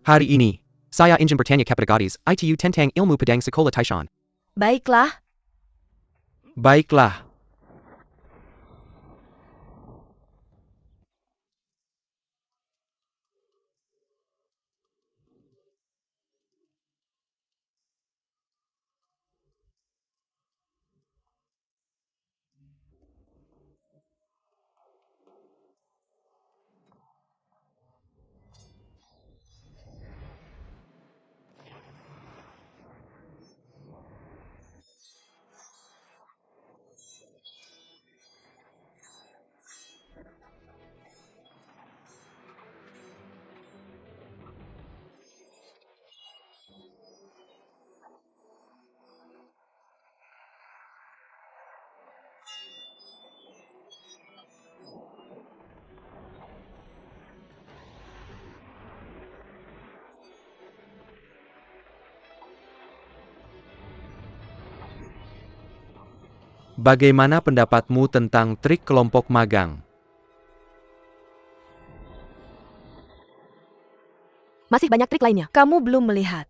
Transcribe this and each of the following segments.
Hari ini, saya ingin bertanya kepada gadis itu tentang ilmu pedang sekolah Taishan. Baiklah, Baiklah. Bagaimana pendapatmu tentang trik kelompok magang? masih banyak trik lainnya. Kamu belum melihat.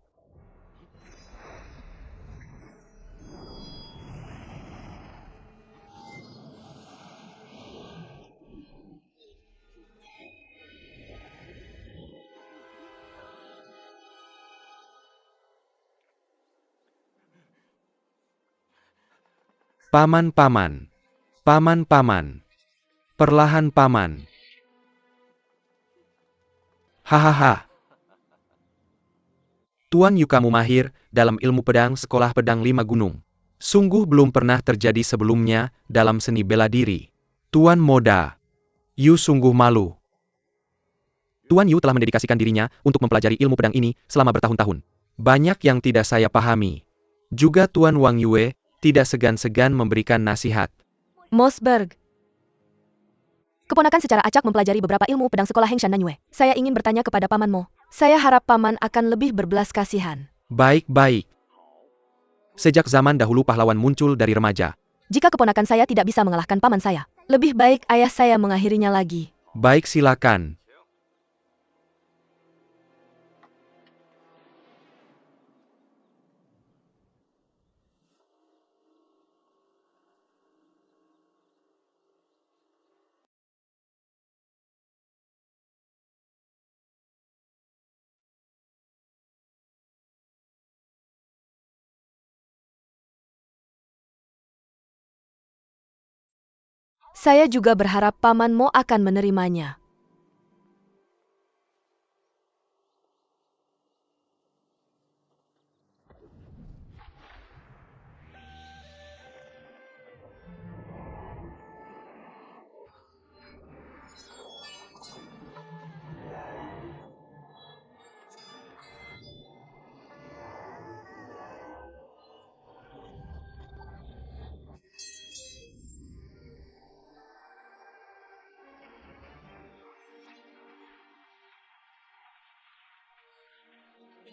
Paman-paman. Paman-paman. Perlahan paman. Hahaha. Tuan Yu kamu mahir dalam ilmu pedang sekolah pedang 5 gunung. Sungguh belum pernah terjadi sebelumnya dalam seni bela diri. Tuan Moda. Yu sungguh malu. Tuan Yu telah mendedikasikan dirinya untuk mempelajari ilmu pedang ini selama bertahun-tahun. Banyak yang tidak saya pahami. Juga Tuan Wang Yue tidak segan-segan memberikan nasihat. Mossberg. Keponakan secara acak mempelajari beberapa ilmu pedang sekolah Hengshan Nanyue. Saya ingin bertanya kepada Paman Mo. Saya harap Paman akan lebih berbelas kasihan. Baik-baik. Sejak zaman dahulu pahlawan muncul dari remaja. Jika keponakan saya tidak bisa mengalahkan paman saya, lebih baik ayah saya mengakhirinya lagi. Baik silakan. Saya juga berharap Paman Mo akan menerimanya.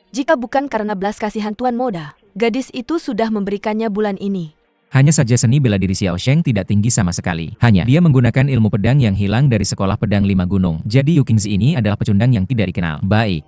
Jika bukan karena belas kasihan Tuan Moda, gadis itu sudah memberikannya bulan ini. Hanya saja seni bela diri Xiao Sheng tidak tinggi sama sekali. Hanya dia menggunakan ilmu pedang yang hilang dari sekolah pedang 5 gunung. Jadi Yu Qingzi ini adalah pecundang yang tidak dikenal. Baik.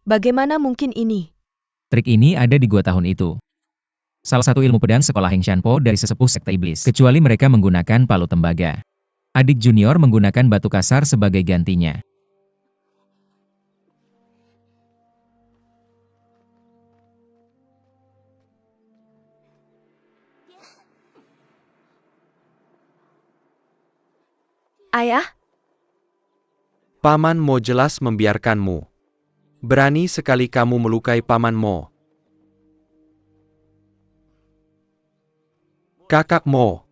Bagaimana mungkin ini? Trik ini ada di gua tahun itu. Salah satu ilmu pedang sekolah Heng Shanpo dari sesepuh sekte iblis. Kecuali mereka menggunakan palu tembaga. Adik junior menggunakan batu kasar sebagai gantinya. Ayah, Paman Mo jelas membiarkanmu. Berani sekali kamu melukai Paman Mo. Kakak Mo.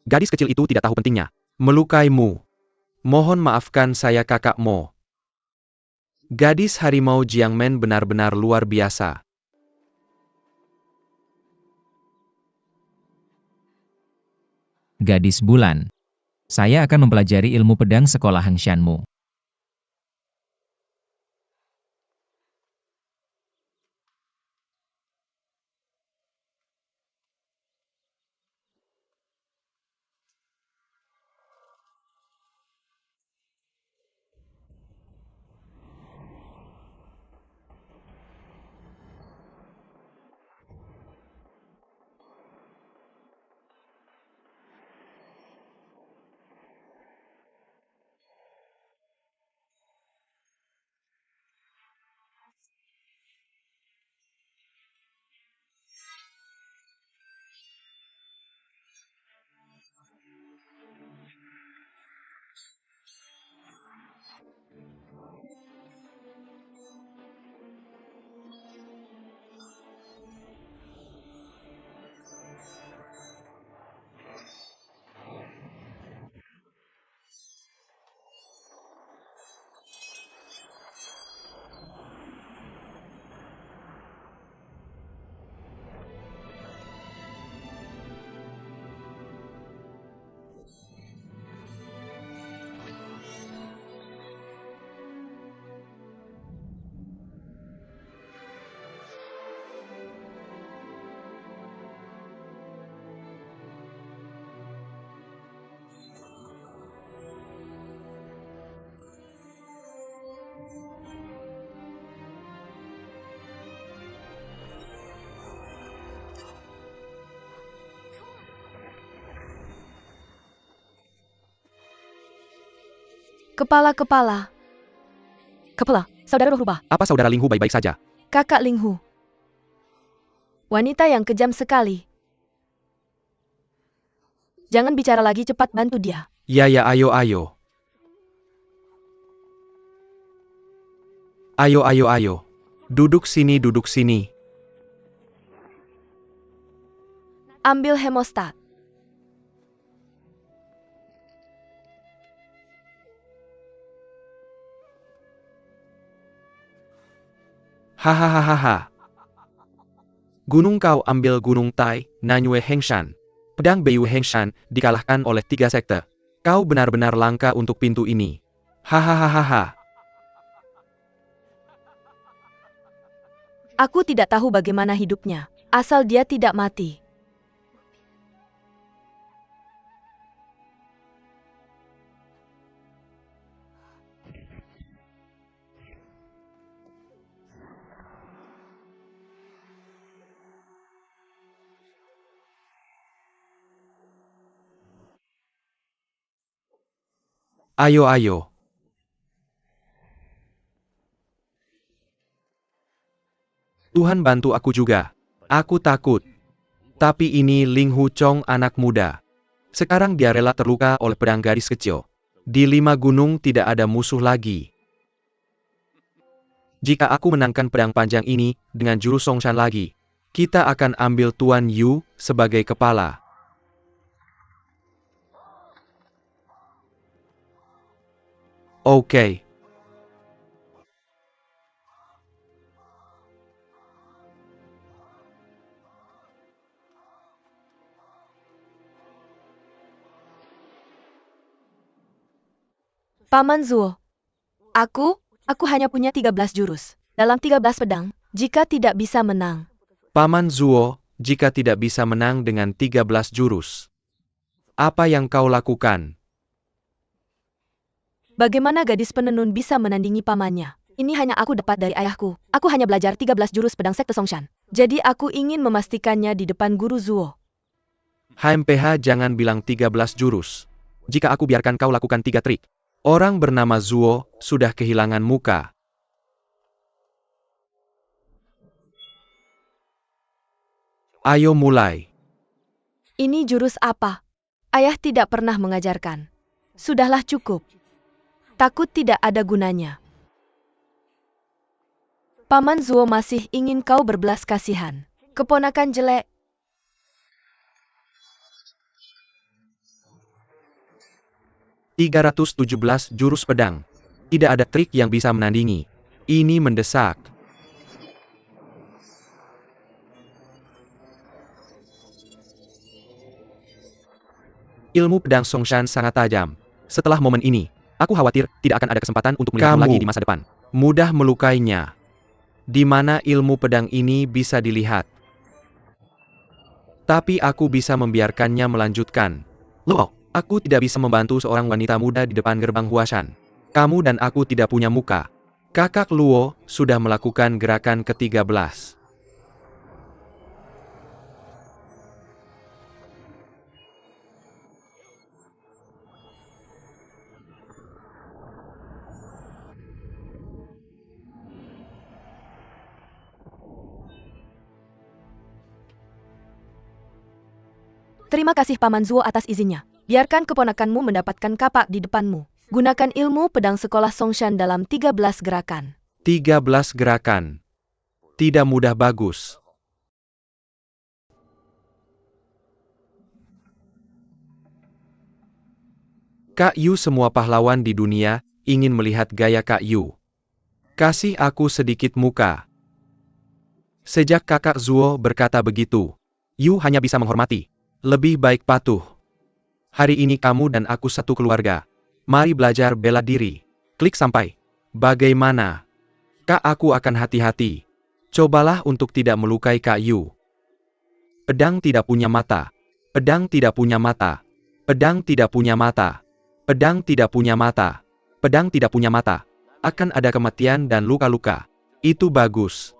Gadis kecil itu tidak tahu pentingnya melukaimu. Mohon maafkan saya Kakak Mo. Gadis harimau Jiangmen benar-benar luar biasa. Gadis bulan. Saya akan mempelajari ilmu pedang sekolah Hengshanmu. Kepala. Saudara roh rubah. Apa saudara Linghu baik-baik saja? Kakak Linghu. Wanita yang kejam sekali. Jangan bicara lagi, cepat bantu dia. Ya ayo. Ayo. Duduk sini. Ambil hemostat. Hahaha. Gunung kau ambil Gunung Tai, Nanyue Hengshan. Pedang Beiyu Hengshan dikalahkan oleh 3 sekte. Kau benar-benar langka untuk pintu ini. Hahaha. Aku tidak tahu bagaimana hidupnya, asal dia tidak mati. Ayo. Tuhan bantu aku juga. Aku takut. Tapi ini Linghu Chong anak muda. Sekarang dia rela terluka oleh pedang gadis kecil. Di 5 gunung tidak ada musuh lagi. Jika aku menangkan pedang panjang ini dengan jurus Songshan lagi, kita akan ambil Tuan Yu sebagai kepala. Oke. Paman Zuo. Aku hanya punya 13 jurus. Dalam 13 pedang, jika tidak bisa menang. Paman Zuo, jika tidak bisa menang dengan 13 jurus, apa yang kau lakukan? Bagaimana gadis penenun bisa menandingi pamannya? Ini hanya aku dapat dari ayahku. Aku hanya belajar 13 jurus pedang sekte Songshan. Jadi aku ingin memastikannya di depan guru Zuo. HMPH jangan bilang 13 jurus. Jika aku biarkan kau lakukan 3 trik, orang bernama Zuo sudah kehilangan muka. Ayo mulai. Ini jurus apa? Ayah tidak pernah mengajarkan. Sudahlah cukup. Takut tidak ada gunanya. Paman Zuo masih ingin kau berbelas kasihan. Keponakan jelek. 317 jurus pedang. Tidak ada trik yang bisa menandingi. Ini mendesak. Ilmu pedang Songshan sangat tajam. Setelah momen ini, aku khawatir tidak akan ada kesempatan untuk melihatmu lagi di masa depan. Mudah melukainya. Di mana ilmu pedang ini bisa dilihat. Tapi aku bisa membiarkannya melanjutkan. Loh, aku tidak bisa membantu seorang wanita muda di depan gerbang Huashan. Kamu dan aku tidak punya muka. Kakak Luo sudah melakukan gerakan ke-13. Terima kasih Paman Zuo atas izinnya. Biarkan keponakanmu mendapatkan kapak di depanmu. Gunakan ilmu pedang sekolah Songshan dalam 13 gerakan. 13 gerakan. Tidak mudah bagus. Kak Yu, semua pahlawan di dunia ingin melihat gaya Kak Yu. Kasih aku sedikit muka. Sejak kakak Zuo berkata begitu, Yu hanya bisa menghormati. Lebih baik patuh. Hari ini kamu dan aku satu keluarga. Mari belajar bela diri. Klik sampai. Bagaimana? Kak, aku akan hati-hati. Cobalah untuk tidak melukai Kak Yu. Pedang tidak punya mata. Pedang tidak punya mata. Pedang tidak punya mata. Pedang tidak punya mata. Pedang tidak punya mata. Akan ada kematian dan luka-luka. Itu bagus.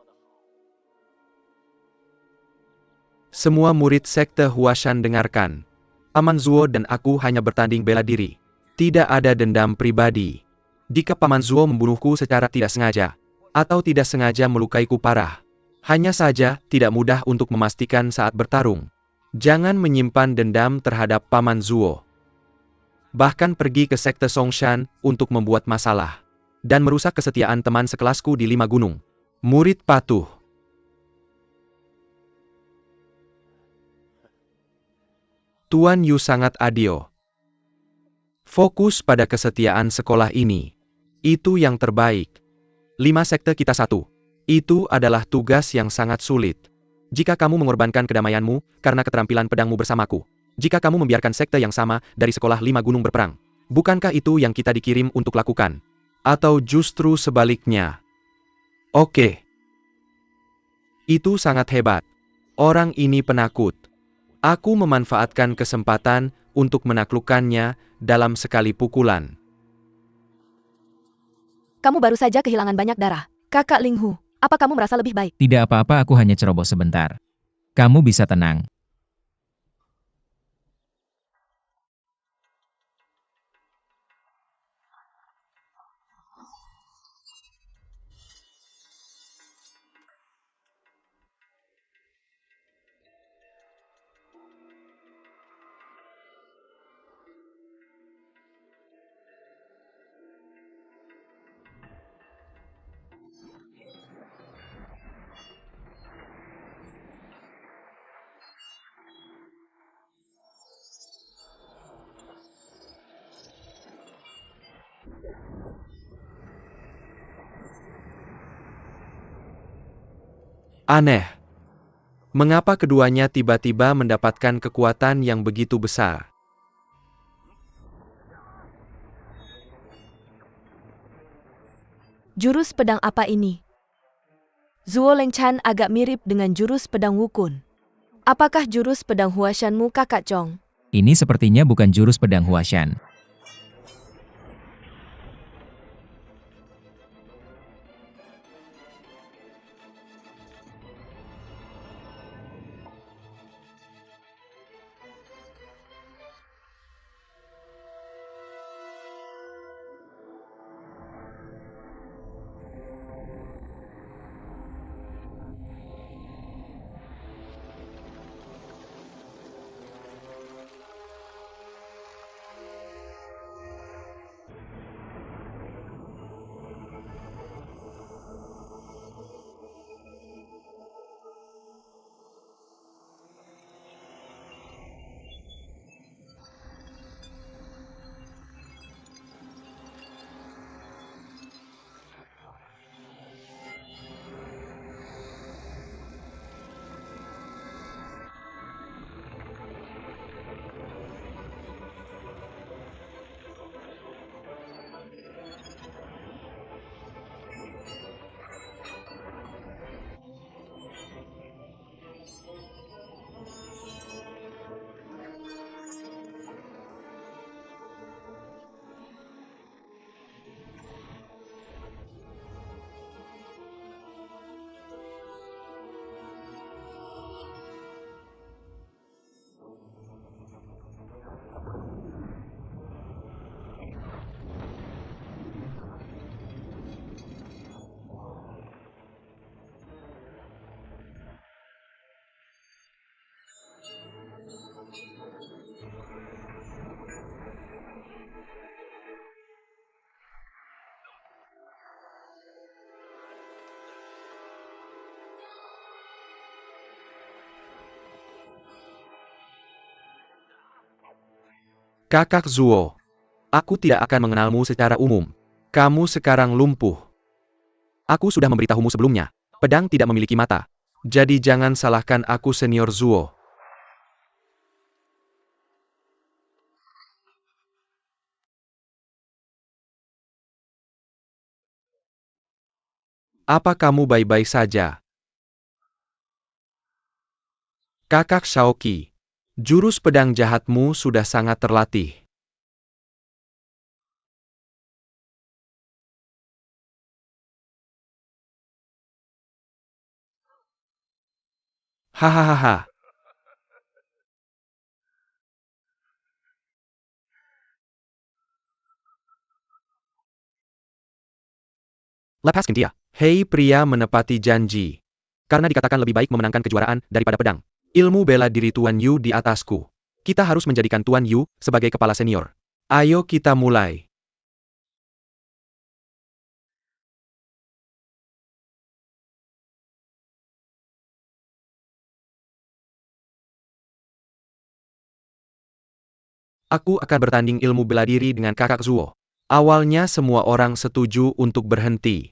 Semua murid sekte Huashan dengarkan. Paman Zuo dan aku hanya bertanding bela diri. Tidak ada dendam pribadi. Jika Paman Zuo membunuhku secara tidak sengaja, atau tidak sengaja melukaiku parah, hanya saja tidak mudah untuk memastikan saat bertarung. Jangan menyimpan dendam terhadap Paman Zuo. Bahkan pergi ke sekte Songshan untuk membuat masalah. Dan merusak kesetiaan teman sekelasku di 5 gunung. Murid patuh. Tuan Yu sangat adil. Fokus pada kesetiaan sekolah ini. Itu yang terbaik. 5 sekte kita satu. Itu adalah tugas yang sangat sulit. Jika kamu mengorbankan kedamaianmu karena keterampilan pedangmu bersamaku. Jika kamu membiarkan sekte yang sama dari sekolah 5 gunung berperang. Bukankah itu yang kita dikirim untuk lakukan? Atau justru sebaliknya? Oke. Itu sangat hebat. Orang ini penakut. Aku memanfaatkan kesempatan untuk menaklukkannya dalam sekali pukulan. Kamu baru saja kehilangan banyak darah. Kakak Ling Hu, apa kamu merasa lebih baik? Tidak apa-apa, aku hanya ceroboh sebentar. Kamu bisa tenang. Aneh. Mengapa keduanya tiba-tiba mendapatkan kekuatan yang begitu besar? Jurus pedang apa ini? Zuo Lengchan agak mirip dengan jurus pedang Wukun. Apakah jurus pedang Huashanmu, Kakak Chong? Ini sepertinya bukan jurus pedang Huashan. Kakak Zuo. Aku tidak akan mengenalmu secara umum. Kamu sekarang lumpuh. Aku sudah memberitahumu sebelumnya. Pedang tidak memiliki mata. Jadi jangan salahkan aku Senior Zuo. Apa kamu baik-baik saja? Kakak Shaoqi. Jurus pedang jahatmu sudah sangat terlatih. Hahaha. Lepaskan dia. Hei pria menepati janji. Karena dikatakan lebih baik memenangkan kejuaraan daripada pedang. Ilmu bela diri Tuan Yu di atasku. Kita harus menjadikan Tuan Yu sebagai kepala senior. Ayo kita mulai. Aku akan bertanding ilmu bela diri dengan kakak Zuo. Awalnya semua orang setuju untuk berhenti.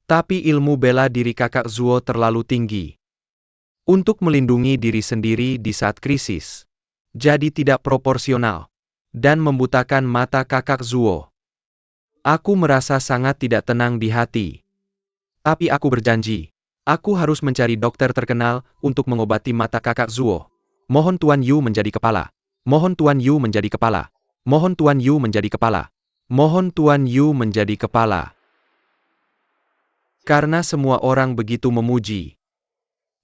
Tapi ilmu bela diri kakak Zuo terlalu tinggi. Untuk melindungi diri sendiri di saat krisis. Jadi tidak proporsional. Dan membutakan mata kakak Zuo. Aku merasa sangat tidak tenang di hati. Tapi aku berjanji. Aku harus mencari dokter terkenal untuk mengobati mata kakak Zuo. Mohon Tuan Yu menjadi kepala. Mohon Tuan Yu menjadi kepala. Mohon Tuan Yu menjadi kepala. Mohon Tuan Yu menjadi kepala. Karena semua orang begitu memuji.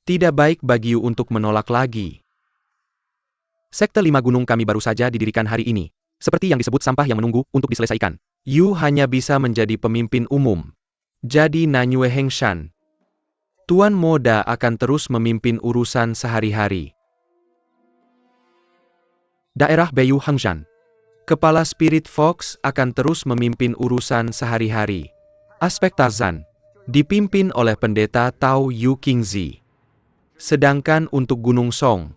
Tidak baik bagi Yu untuk menolak lagi. Sekte 5 gunung kami baru saja didirikan hari ini. Seperti yang disebut sampah yang menunggu untuk diselesaikan. Yu hanya bisa menjadi pemimpin umum. Jadi Nanyue Hengshan. Tuan Moda akan terus memimpin urusan sehari-hari. Daerah Beiyu Hengshan. Kepala Spirit Fox akan terus memimpin urusan sehari-hari. Aspek Tarzan. Dipimpin oleh pendeta Tao Yu Qingzi. Sedangkan untuk Gunung Song.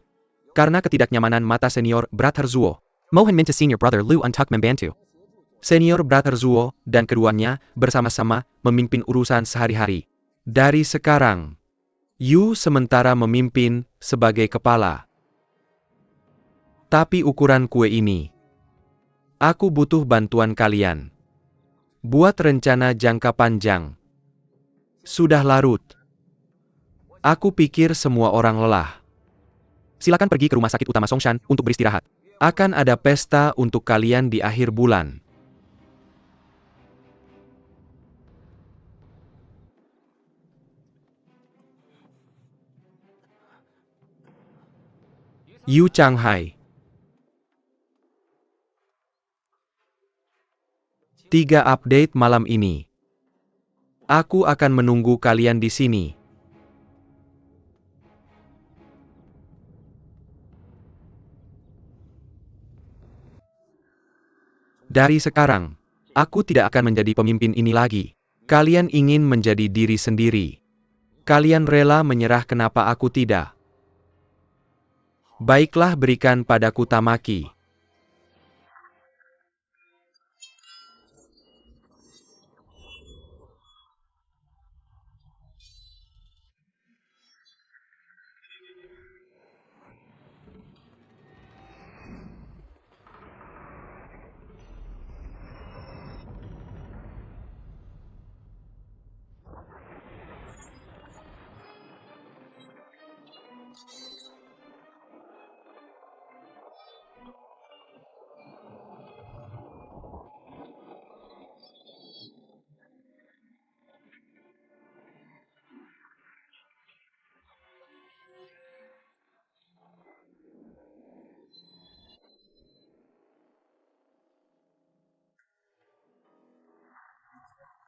Karena ketidaknyamanan mata senior Brother Zuo. Mohon minta senior brother Lu untuk membantu. Senior Brother Zuo dan keduanya bersama-sama memimpin urusan sehari-hari. Dari sekarang, Yu sementara memimpin sebagai kepala. Tapi ukuran kue ini. Aku butuh bantuan kalian. Buat rencana jangka panjang. Sudah larut. Aku pikir semua orang lelah. Silakan pergi ke rumah sakit utama Songshan untuk beristirahat. Akan ada pesta untuk kalian di akhir bulan. Yu Changhai. 3 update malam ini. Aku akan menunggu kalian di sini. Dari sekarang, aku tidak akan menjadi pemimpin ini lagi. Kalian ingin menjadi diri sendiri. Kalian rela menyerah, kenapa aku tidak? Baiklah, berikan padaku Tamaki.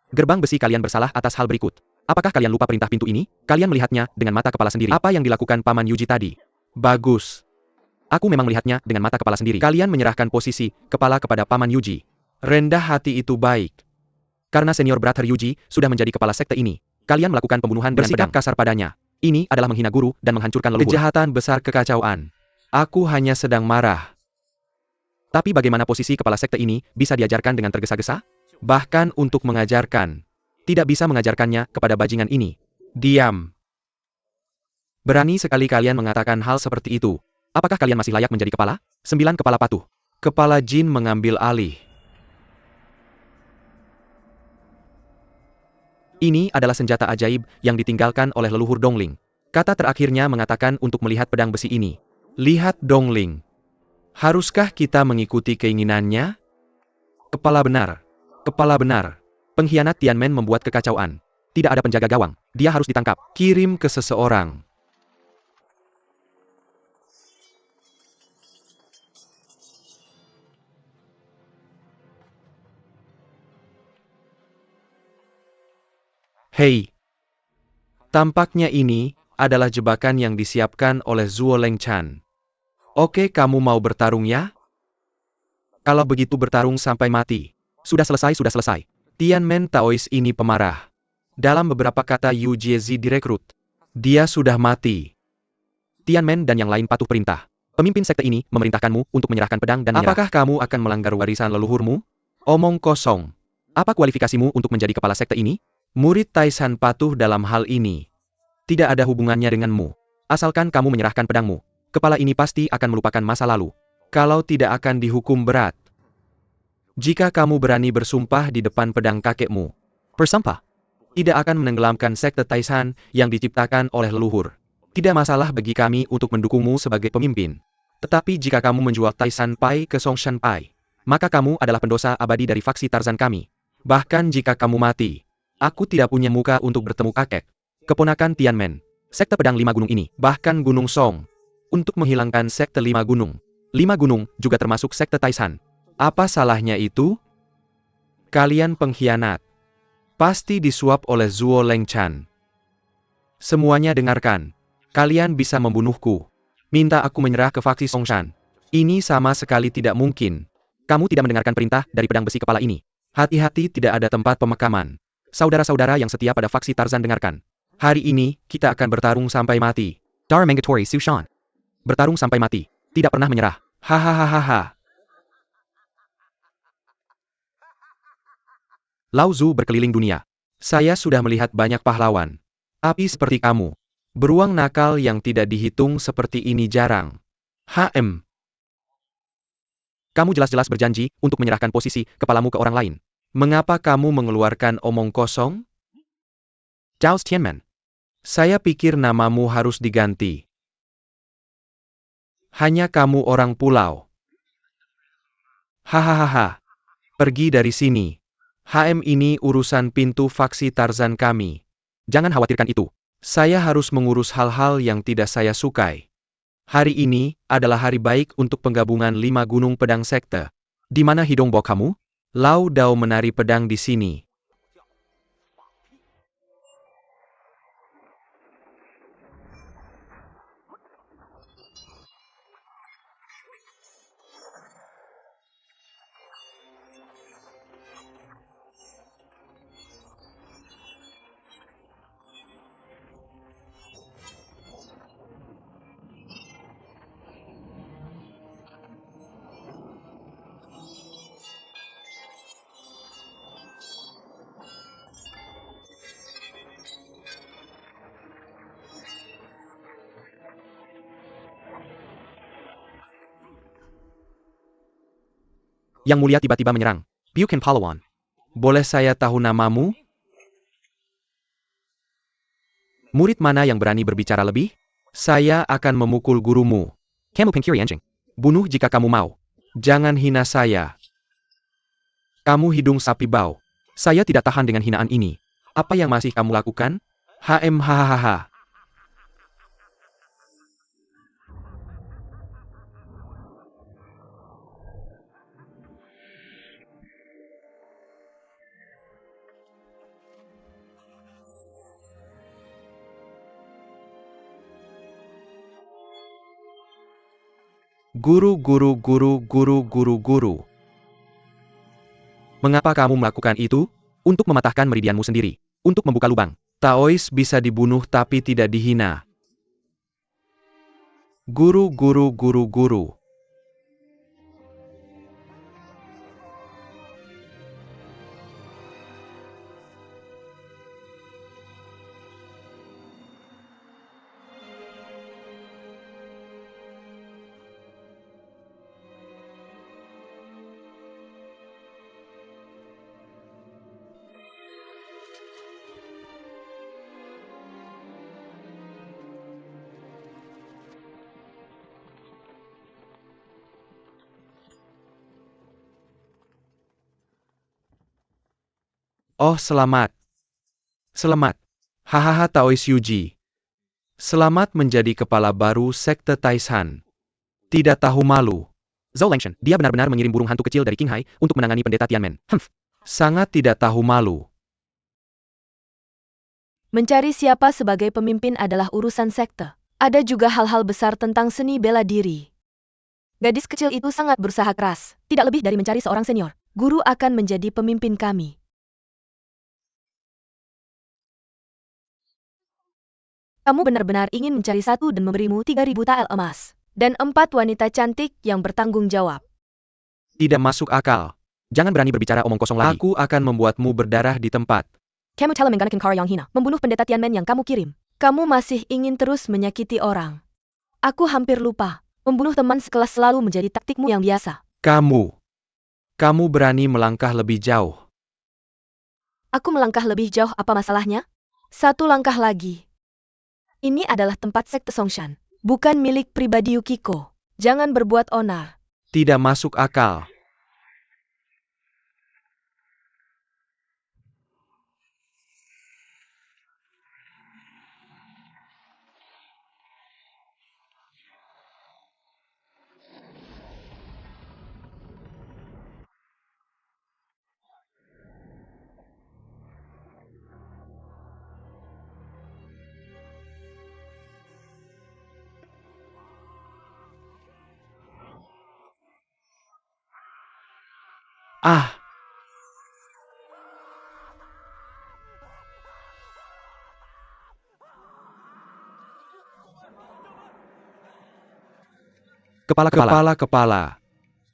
Gerbang besi, kalian bersalah atas hal berikut. Apakah kalian lupa perintah pintu ini? Kalian melihatnya dengan mata kepala sendiri. Apa yang dilakukan Paman Yuji tadi? Bagus. Aku memang melihatnya dengan mata kepala sendiri. Kalian menyerahkan posisi kepala kepada Paman Yuji. Rendah hati itu baik. Karena senior Brother Yuji sudah menjadi kepala sekte ini. Kalian melakukan pembunuhan dengan bersikap kasar padanya. Ini adalah menghina guru dan menghancurkan leluhur. Kejahatan besar, kekacauan. Aku hanya sedang marah. Tapi bagaimana posisi kepala sekte ini bisa diajarkan dengan tergesa-gesa? Bahkan untuk mengajarkan. Tidak bisa mengajarkannya kepada bajingan ini. Diam. Berani sekali kalian mengatakan hal seperti itu. Apakah kalian masih layak menjadi kepala? 9 kepala patuh. Kepala jin mengambil alih. Ini adalah senjata ajaib yang ditinggalkan oleh leluhur Dongling. Kata terakhirnya mengatakan untuk melihat pedang besi ini. Lihat Dongling. Haruskah kita mengikuti keinginannya? Kepala benar. Kepala benar. Pengkhianat Tianmen membuat kekacauan. Tidak ada penjaga gawang. Dia harus ditangkap. Kirim ke seseorang. Hei. Tampaknya ini adalah jebakan yang disiapkan oleh Zuo Lengchan. Oke, kamu mau bertarung ya? Kalau begitu bertarung sampai mati. Sudah selesai, sudah selesai. Tianmen Taois ini pemarah. Dalam beberapa kata Yu Jiezi direkrut. Dia sudah mati. Tianmen dan yang lain patuh perintah. Pemimpin sekte ini memerintahkanmu untuk menyerahkan pedang dan menyerah. Apakah kamu akan melanggar warisan leluhurmu? Omong kosong. Apa kualifikasimu untuk menjadi kepala sekte ini? Murid Taishan patuh dalam hal ini. Tidak ada hubungannya denganmu. Asalkan kamu menyerahkan pedangmu. Kepala ini pasti akan melupakan masa lalu. Kalau tidak akan dihukum berat. Jika kamu berani bersumpah di depan pedang kakekmu. Bersumpah. Tidak akan menenggelamkan sekte Taishan yang diciptakan oleh leluhur. Tidak masalah bagi kami untuk mendukungmu sebagai pemimpin. Tetapi jika kamu menjual Taishan Pai ke Songshan Pai, maka kamu adalah pendosa abadi dari faksi Tarzan kami. Bahkan jika kamu mati, aku tidak punya muka untuk bertemu kakek. Keponakan Tianmen. Sekte pedang 5 gunung ini, bahkan Gunung Song. Untuk menghilangkan sekte 5 gunung. 5 gunung juga termasuk sekte Taishan. Apa salahnya itu? Kalian pengkhianat. Pasti disuap oleh Zuo Lengchan. Semuanya dengarkan. Kalian bisa membunuhku. Minta aku menyerah ke faksi Songshan. Ini sama sekali tidak mungkin. Kamu tidak mendengarkan perintah dari pedang besi kepala ini. Hati-hati, tidak ada tempat pemakaman. Saudara-saudara yang setia pada faksi Tarzan, dengarkan. Hari ini, kita akan bertarung sampai mati. Dar Mangatori Sushan. Bertarung sampai mati. Tidak pernah menyerah. Hahaha. Lao Zu berkeliling dunia. Saya sudah melihat banyak pahlawan. Api seperti kamu. Beruang nakal yang tidak dihitung seperti ini jarang. Kamu jelas-jelas berjanji untuk menyerahkan posisi kepalamu ke orang lain. Mengapa kamu mengeluarkan omong kosong? Zhao Tianmen. Saya pikir namamu harus diganti. Hanya kamu orang pulau. Hahaha. Pergi dari sini. Ini urusan pintu faksi Tarzan kami. Jangan khawatirkan itu. Saya harus mengurus hal-hal yang tidak saya sukai. Hari ini adalah hari baik untuk penggabungan 5 gunung pedang sekte. Di mana hidung bok kamu? Lao Dao menari pedang di sini. Yang mulia tiba-tiba menyerang. Bukan Palawan. Boleh saya tahu namamu? Murid mana yang berani berbicara lebih? Saya akan memukul gurumu. Kamu Kiri anjing. Bunuh jika kamu mau. Jangan hina saya. Kamu hidung sapi bau. Saya tidak tahan dengan hinaan ini. Apa yang masih kamu lakukan? Hahaha. Guru. Mengapa kamu melakukan itu? Untuk mematahkan meridianmu sendiri. Untuk membuka lubang. Taois bisa dibunuh tapi tidak dihina. Guru. Oh, selamat. Selamat. Hahaha Taois Yuji. Selamat menjadi kepala baru Sekte Taishan. Tidak tahu malu. Zhou Lengshan, dia benar-benar mengirim burung hantu kecil dari Qinghai untuk menangani pendeta Tianmen. Sangat tidak tahu malu. Mencari siapa sebagai pemimpin adalah urusan sekte. Ada juga hal-hal besar tentang seni bela diri. Gadis kecil itu sangat berusaha keras, tidak lebih dari mencari seorang senior. Guru akan menjadi pemimpin kami. Kamu benar-benar ingin mencari satu dan memberimu 3.000 tael emas. Dan 4 wanita cantik yang bertanggung jawab. Tidak masuk akal. Jangan berani berbicara omong kosong lagi. Aku akan membuatmu berdarah di tempat. Kamu telah menggunakan cara yang hina, membunuh pendeta Tianmen yang kamu kirim. Kamu masih ingin terus menyakiti orang. Aku hampir lupa. Membunuh teman sekelas selalu menjadi taktikmu yang biasa. Kamu berani melangkah lebih jauh. Aku melangkah lebih jauh, apa masalahnya? 1 langkah lagi. Ini adalah tempat sekte Songshan, bukan milik pribadi Yukiko. Jangan berbuat onar. Tidak masuk akal. Ah! Kepala.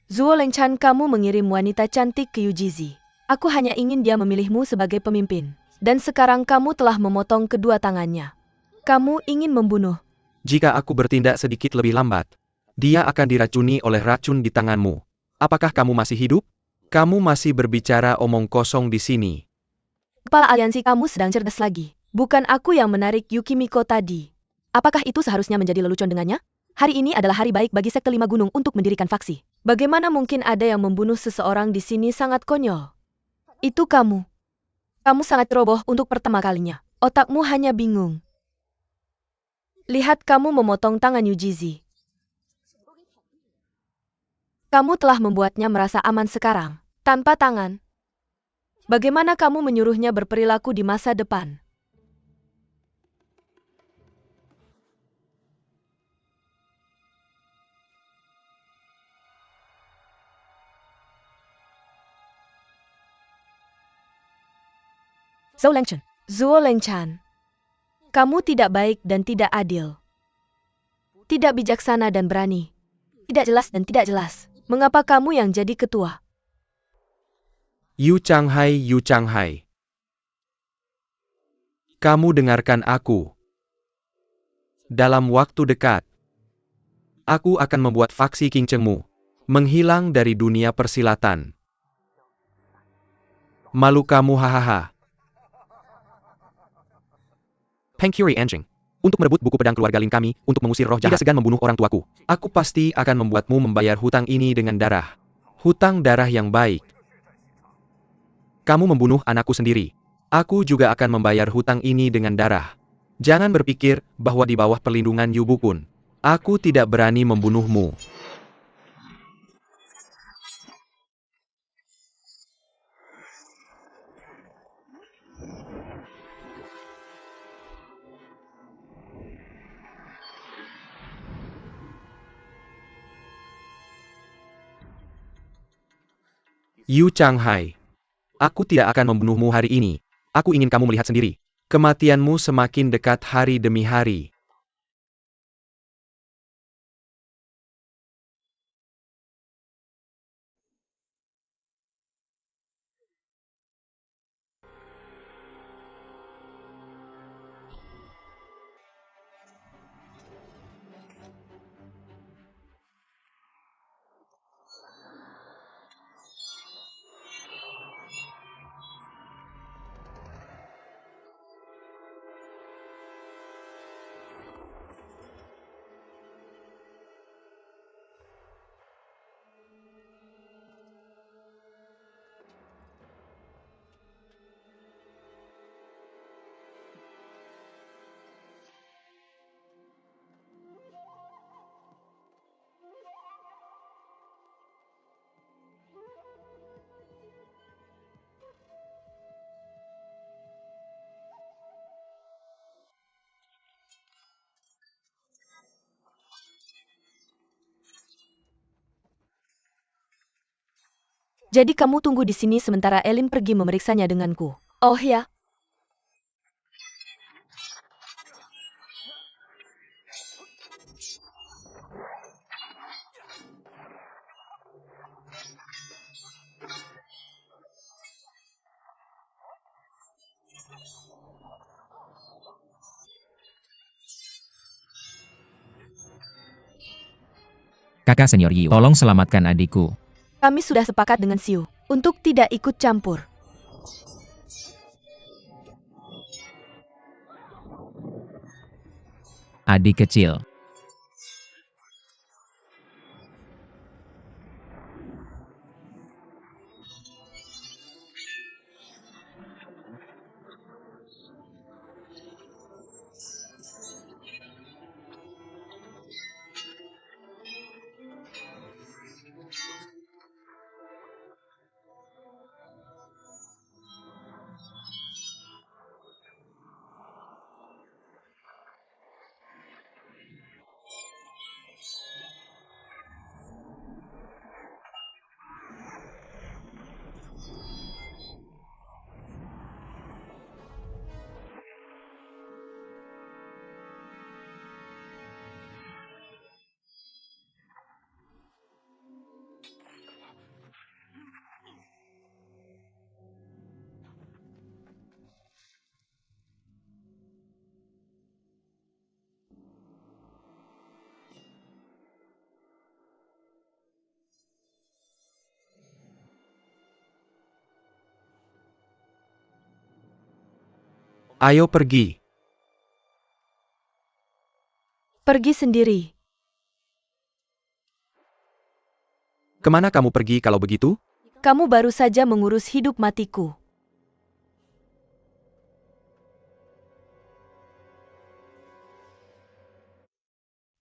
Zuo Lengchan, kamu mengirim wanita cantik ke Yujizi. Aku hanya ingin dia memilihmu sebagai pemimpin. Dan sekarang kamu telah memotong kedua tangannya. Kamu ingin membunuh. Jika aku bertindak sedikit lebih lambat, dia akan diracuni oleh racun di tanganmu. Apakah kamu masih hidup? Kamu masih berbicara omong kosong di sini. Kepala aliansi, kamu sedang cerdas lagi. Bukan aku yang menarik Yukimiko tadi. Apakah itu seharusnya menjadi lelucon dengannya? Hari ini adalah hari baik bagi Sekte Lima Gunung untuk mendirikan faksi. Bagaimana mungkin ada yang membunuh seseorang di sini? Sangat konyol. Itu kamu. Kamu sangat roboh untuk pertama kalinya. Otakmu hanya bingung. Lihat, kamu memotong tangan Yujizi. Kamu telah membuatnya merasa aman sekarang. Tanpa tangan. Bagaimana kamu menyuruhnya berperilaku di masa depan? Zuo Lengchan. Kamu tidak baik dan tidak adil. Tidak bijaksana dan berani. Tidak jelas dan tidak jelas. Mengapa kamu yang jadi ketua? Yu Changhai. Kamu dengarkan aku. Dalam waktu dekat, aku akan membuat faksi Qingchengmu menghilang dari dunia persilatan. Malu kamu, hahaha. Peng Curie Anjing. Untuk merebut buku pedang keluarga Lin kami, untuk mengusir roh jahat, tidak segan membunuh orang tuaku. Aku pasti akan membuatmu membayar hutang ini dengan darah. Hutang darah yang baik. Kamu membunuh anakku sendiri. Aku juga akan membayar hutang ini dengan darah. Jangan berpikir bahwa di bawah perlindungan Yu Bukun, aku tidak berani membunuhmu. Yu Changhai. Aku tidak akan membunuhmu hari ini. Aku ingin kamu melihat sendiri. Kematianmu semakin dekat hari demi hari. Jadi kamu tunggu di sini sementara Elin pergi memeriksanya denganku. Oh ya, Kakak senior Yu, tolong selamatkan adikku. kami sudah sepakat dengan Siu untuk tidak ikut campur. Adik kecil. Ayo pergi. Pergi sendiri. Kemana kamu pergi kalau begitu? Kamu baru saja mengurus hidup matiku.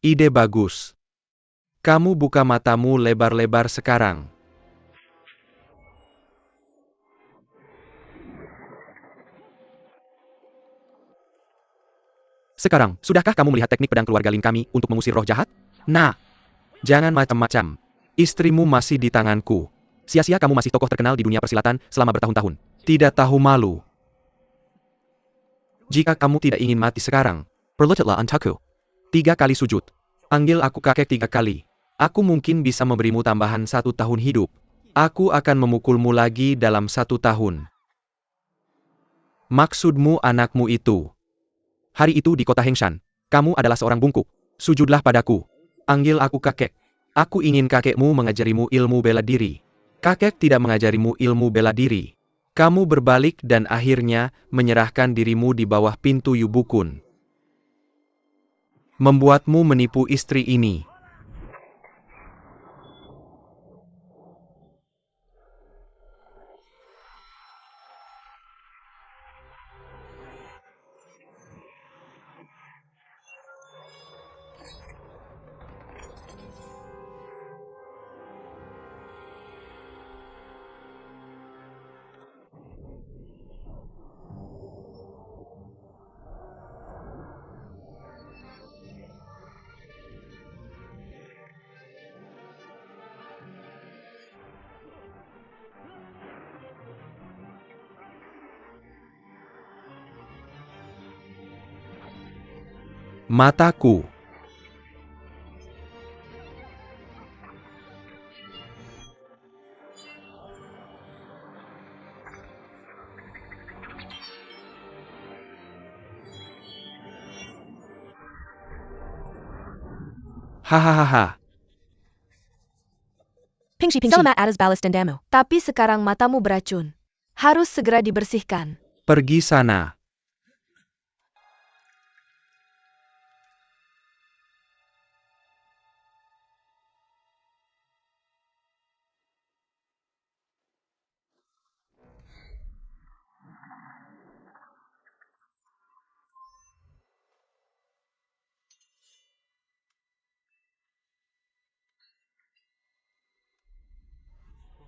Ide bagus. Kamu buka matamu lebar-lebar sekarang. Sekarang, sudahkah kamu melihat teknik pedang keluarga Lin kami untuk mengusir roh jahat? Nah, jangan macam-macam. Istrimu masih di tanganku. Sia-sia kamu masih tokoh terkenal di dunia persilatan selama bertahun-tahun. Tidak tahu malu. Jika kamu tidak ingin mati sekarang, perlututlah untukku. 3 kali sujud. Panggil aku kakek 3 kali. Aku mungkin bisa memberimu tambahan 1 tahun hidup. Aku akan memukulmu lagi dalam 1 tahun. Maksudmu anakmu itu. Hari itu di kota Hengshan, kamu adalah seorang bungkuk. Sujudlah padaku. Panggil aku kakek. Aku ingin kakekmu mengajarimu ilmu bela diri. Kakek tidak mengajarimu ilmu bela diri. Kamu berbalik dan akhirnya menyerahkan dirimu di bawah pintu Yubukun. Membuatmu menipu istri ini. Mataku. Hahaha. Pingshi selamat atas balas dendamu. Tapi sekarang matamu beracun. Harus segera dibersihkan. Pergi sana.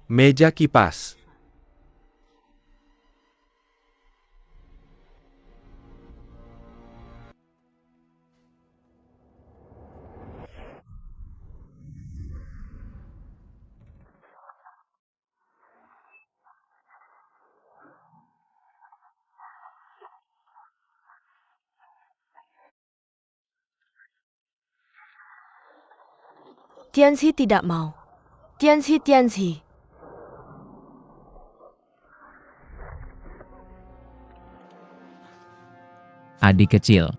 Meja kipas. Tianzi tidak mau. Tianzi. Adik kecil.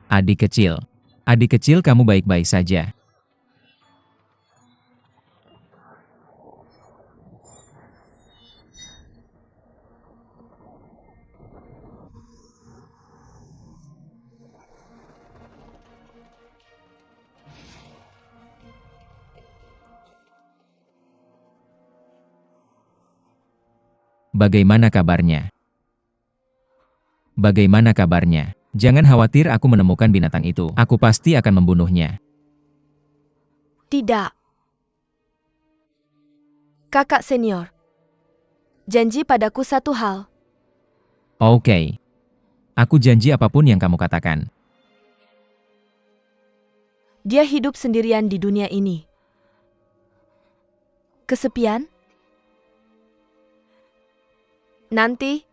Adik kecil. Adik kecil, kamu baik-baik saja. Bagaimana kabarnya? Bagaimana kabarnya? Jangan khawatir, aku menemukan binatang itu. Aku pasti akan membunuhnya. Tidak. Kakak senior. Janji padaku satu hal. Oke. Aku janji apapun yang kamu katakan. Dia hidup sendirian di dunia ini. Kesepian? Nanti,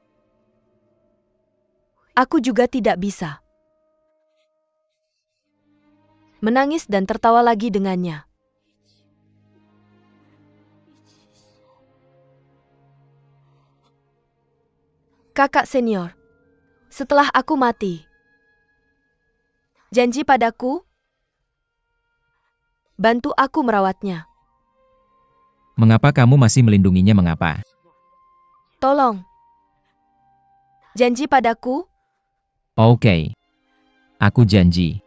aku juga tidak bisa menangis dan tertawa lagi dengannya. Kakak senior, setelah aku mati, janji padaku, bantu aku merawatnya. Mengapa kamu masih melindunginya? Mengapa? Tolong. Janji padaku, Oke. Aku janji.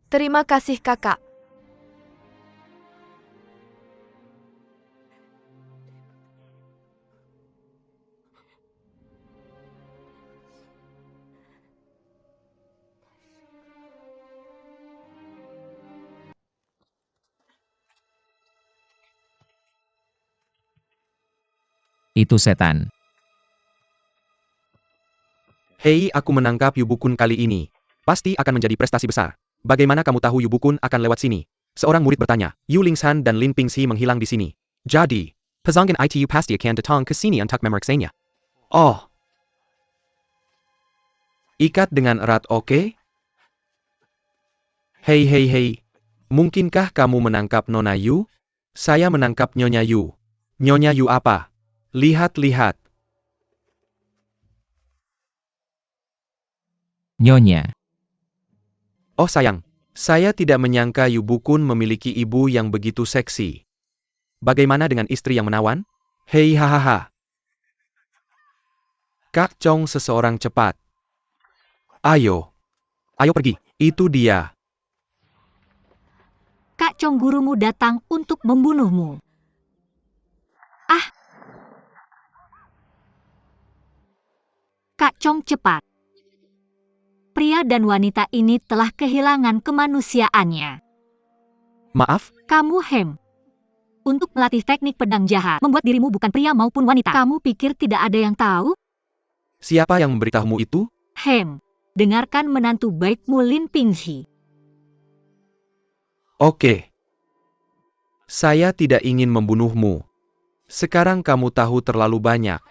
terima kasih kakak. Itu setan. Hei, aku menangkap Yubukun kali ini. Pasti akan menjadi prestasi besar. Bagaimana kamu tahu Yubukun akan lewat sini? Seorang murid bertanya. Yu Lingshan dan Lin Pingxi menghilang di sini. Jadi, Pezanggan itu pasti akan datang ke sini untuk memeriksanya. Oh. Ikat dengan erat, oke? Hei. Mungkinkah kamu menangkap Nona Yu? Saya menangkap Nyonya Yu. Nyonya Yu apa? Lihat. Nyonya. Oh sayang, saya tidak menyangka Yubukun memiliki ibu yang begitu seksi. Bagaimana dengan istri yang menawan? Hei hahaha. Kak Chong seseorang cepat. Ayo pergi, itu dia. Kak Chong, gurumu datang untuk membunuhmu. Kak Chong, cepat. Pria dan wanita ini telah kehilangan kemanusiaannya. Maaf, Kamu untuk melatih teknik pedang jahat, membuat dirimu bukan pria maupun wanita. Kamu pikir tidak ada yang tahu? siapa yang memberitahumu itu? Dengarkan menantu baikmu Lin Pingxi. Oke. Saya tidak ingin membunuhmu. Sekarang kamu tahu terlalu banyak.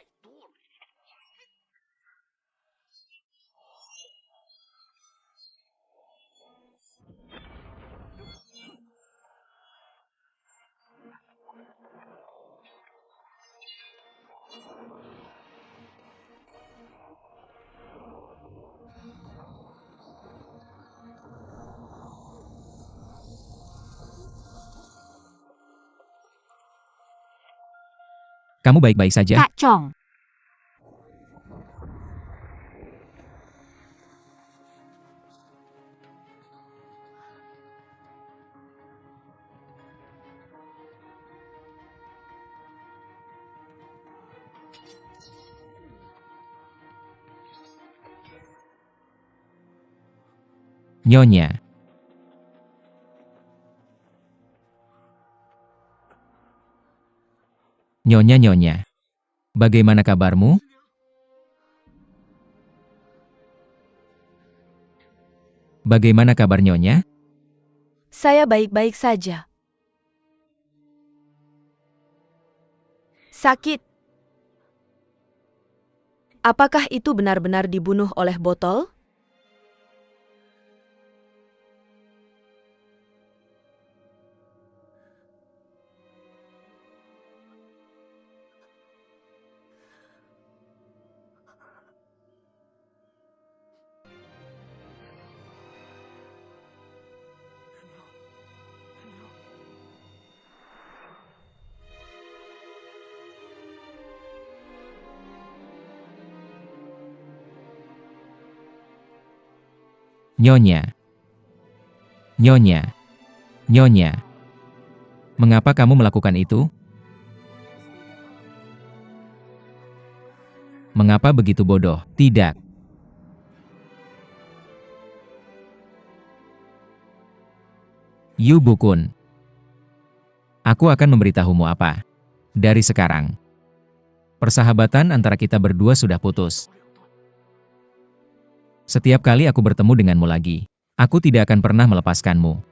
Kamu baik-baik saja? Kak Chong. Nyonya. Nyonya. Bagaimana kabarmu? Bagaimana kabar Nyonya? Saya baik-baik saja. Sakit. Apakah itu benar-benar dibunuh oleh botol? Nyonya. Nyonya. Nyonya. Mengapa kamu melakukan itu? Mengapa begitu bodoh? Tidak. Yu Bukun. Aku akan memberitahumu apa. Dari sekarang, persahabatan antara kita berdua sudah putus. Setiap kali aku bertemu denganmu lagi, aku tidak akan pernah melepaskanmu.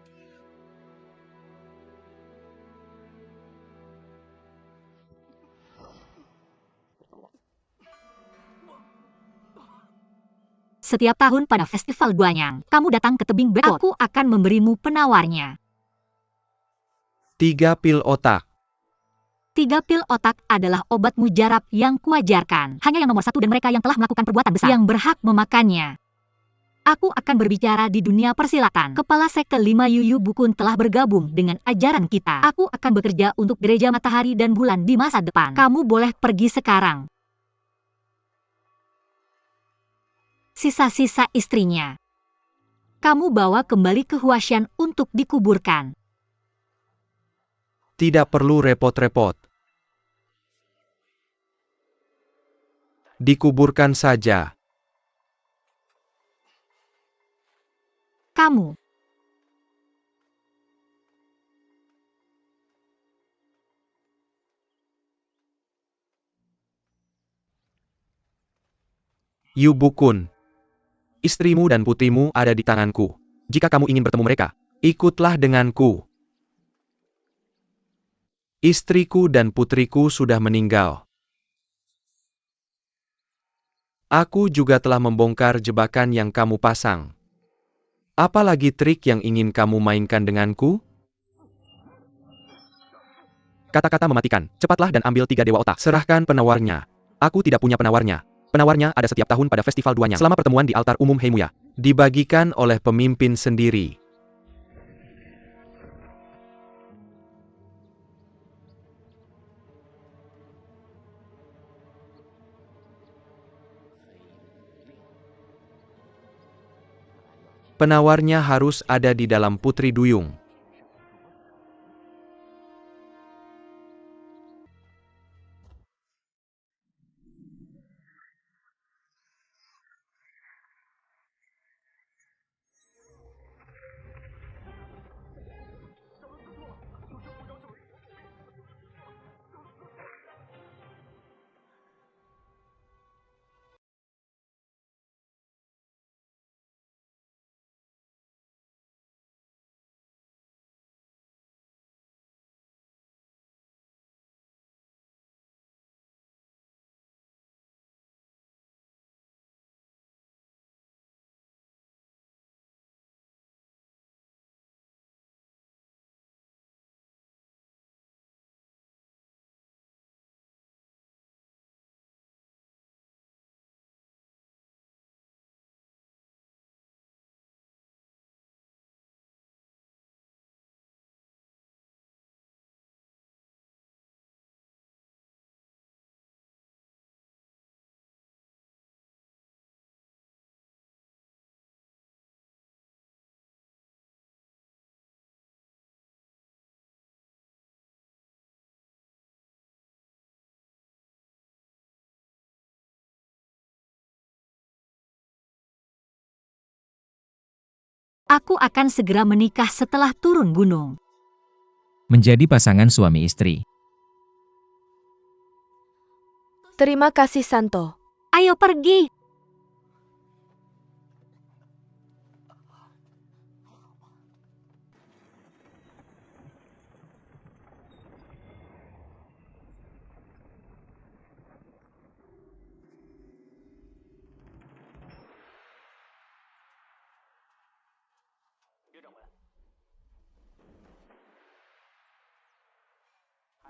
Setiap tahun pada festival Guanyang, kamu datang ke tebing Bekot. Aku akan memberimu penawarnya. 3 pil otak. 3 pil otak adalah obat mujarab yang kuajarkan. Hanya yang nomor 1 dan mereka yang telah melakukan perbuatan besar yang berhak memakannya. Aku akan berbicara di dunia persilatan. Kepala sekte 5 Yu Bukun telah bergabung dengan ajaran kita. Aku akan bekerja untuk gereja matahari dan bulan di masa depan. Kamu boleh pergi sekarang. Sisa-sisa istrinya. Kamu bawa kembali ke Huashan untuk dikuburkan. Tidak perlu repot-repot. Dikuburkan saja. Kamu. Yu Bukun. Istrimu dan putrimu ada di tanganku. Jika kamu ingin bertemu mereka, ikutlah denganku. Istriku dan putriku sudah meninggal. Aku juga telah membongkar jebakan yang kamu pasang. Apalagi trik yang ingin kamu mainkan denganku? Kata-kata mematikan, cepatlah dan ambil 3 dewa otak. Serahkan penawarnya. Aku tidak punya penawarnya. Penawarnya ada setiap tahun pada festival Duanyang. Selama pertemuan di altar umum Heimuya. Dibagikan oleh pemimpin sendiri. Penawarnya harus ada di dalam Putri Duyung. Aku akan segera menikah setelah turun gunung. Menjadi pasangan suami istri. Terima kasih Santo. Ayo pergi.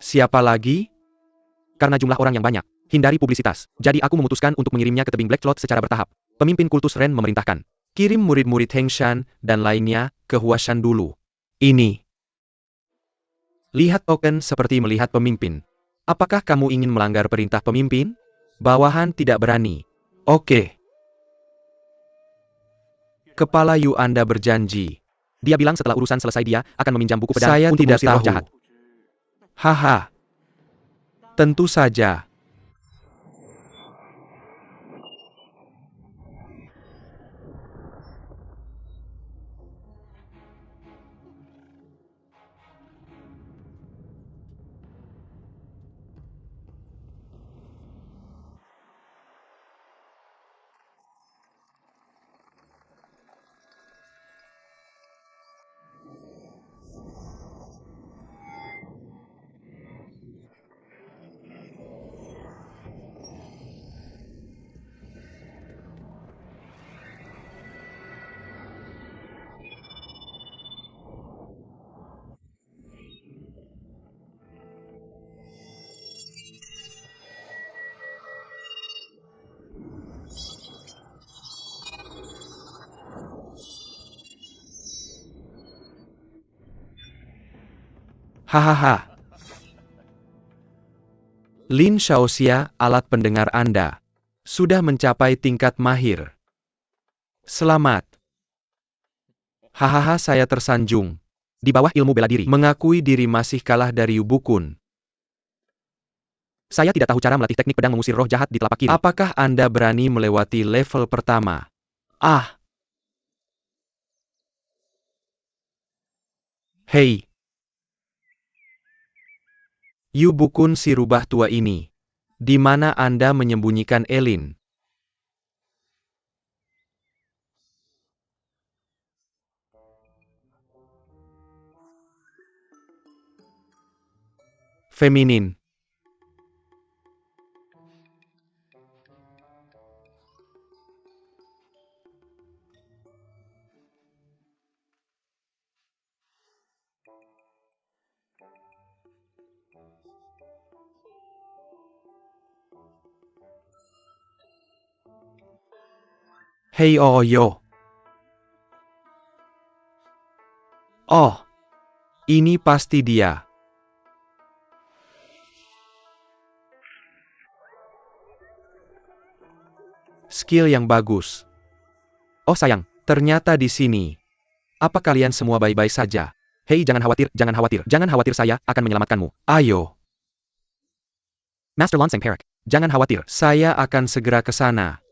Siapa lagi? Karena jumlah orang yang banyak, hindari publisitas. Jadi aku memutuskan untuk mengirimnya ke tebing Black Cloud secara bertahap. Pemimpin kultus Ren memerintahkan. Kirim murid-murid Heng Shan dan lainnya ke Huashan dulu. Ini. Lihat token seperti melihat pemimpin. Apakah kamu ingin melanggar perintah pemimpin? Bawahan tidak berani. Oke. Kepala Yu Anda berjanji. Dia bilang setelah urusan selesai dia akan meminjam buku pedang Saya untuk tidak mengusir roh tahu. jahat. Haha. Tentu saja. Hahaha. Lin Shaoxia, alat pendengar Anda, sudah mencapai tingkat mahir. Selamat. Hahaha, saya tersanjung. Di bawah ilmu bela diri, mengakui diri masih kalah dari Yu Bukun. Saya tidak tahu cara melatih teknik pedang mengusir roh jahat di telapak kiri. Apakah Anda berani melewati level pertama? Ah. Hei. Yu Bukun si rubah tua ini. Di mana Anda menyembunyikan Elin? Feminin. Hei Ooyo. Oh. Ini pasti dia. Skill yang bagus. Oh sayang, ternyata di sini. Apa kalian semua baik-baik saja? Hei, jangan khawatir, jangan khawatir, jangan khawatir, saya akan menyelamatkanmu. Ayo. Master Lonseng Perak, jangan khawatir, saya akan segera ke sana.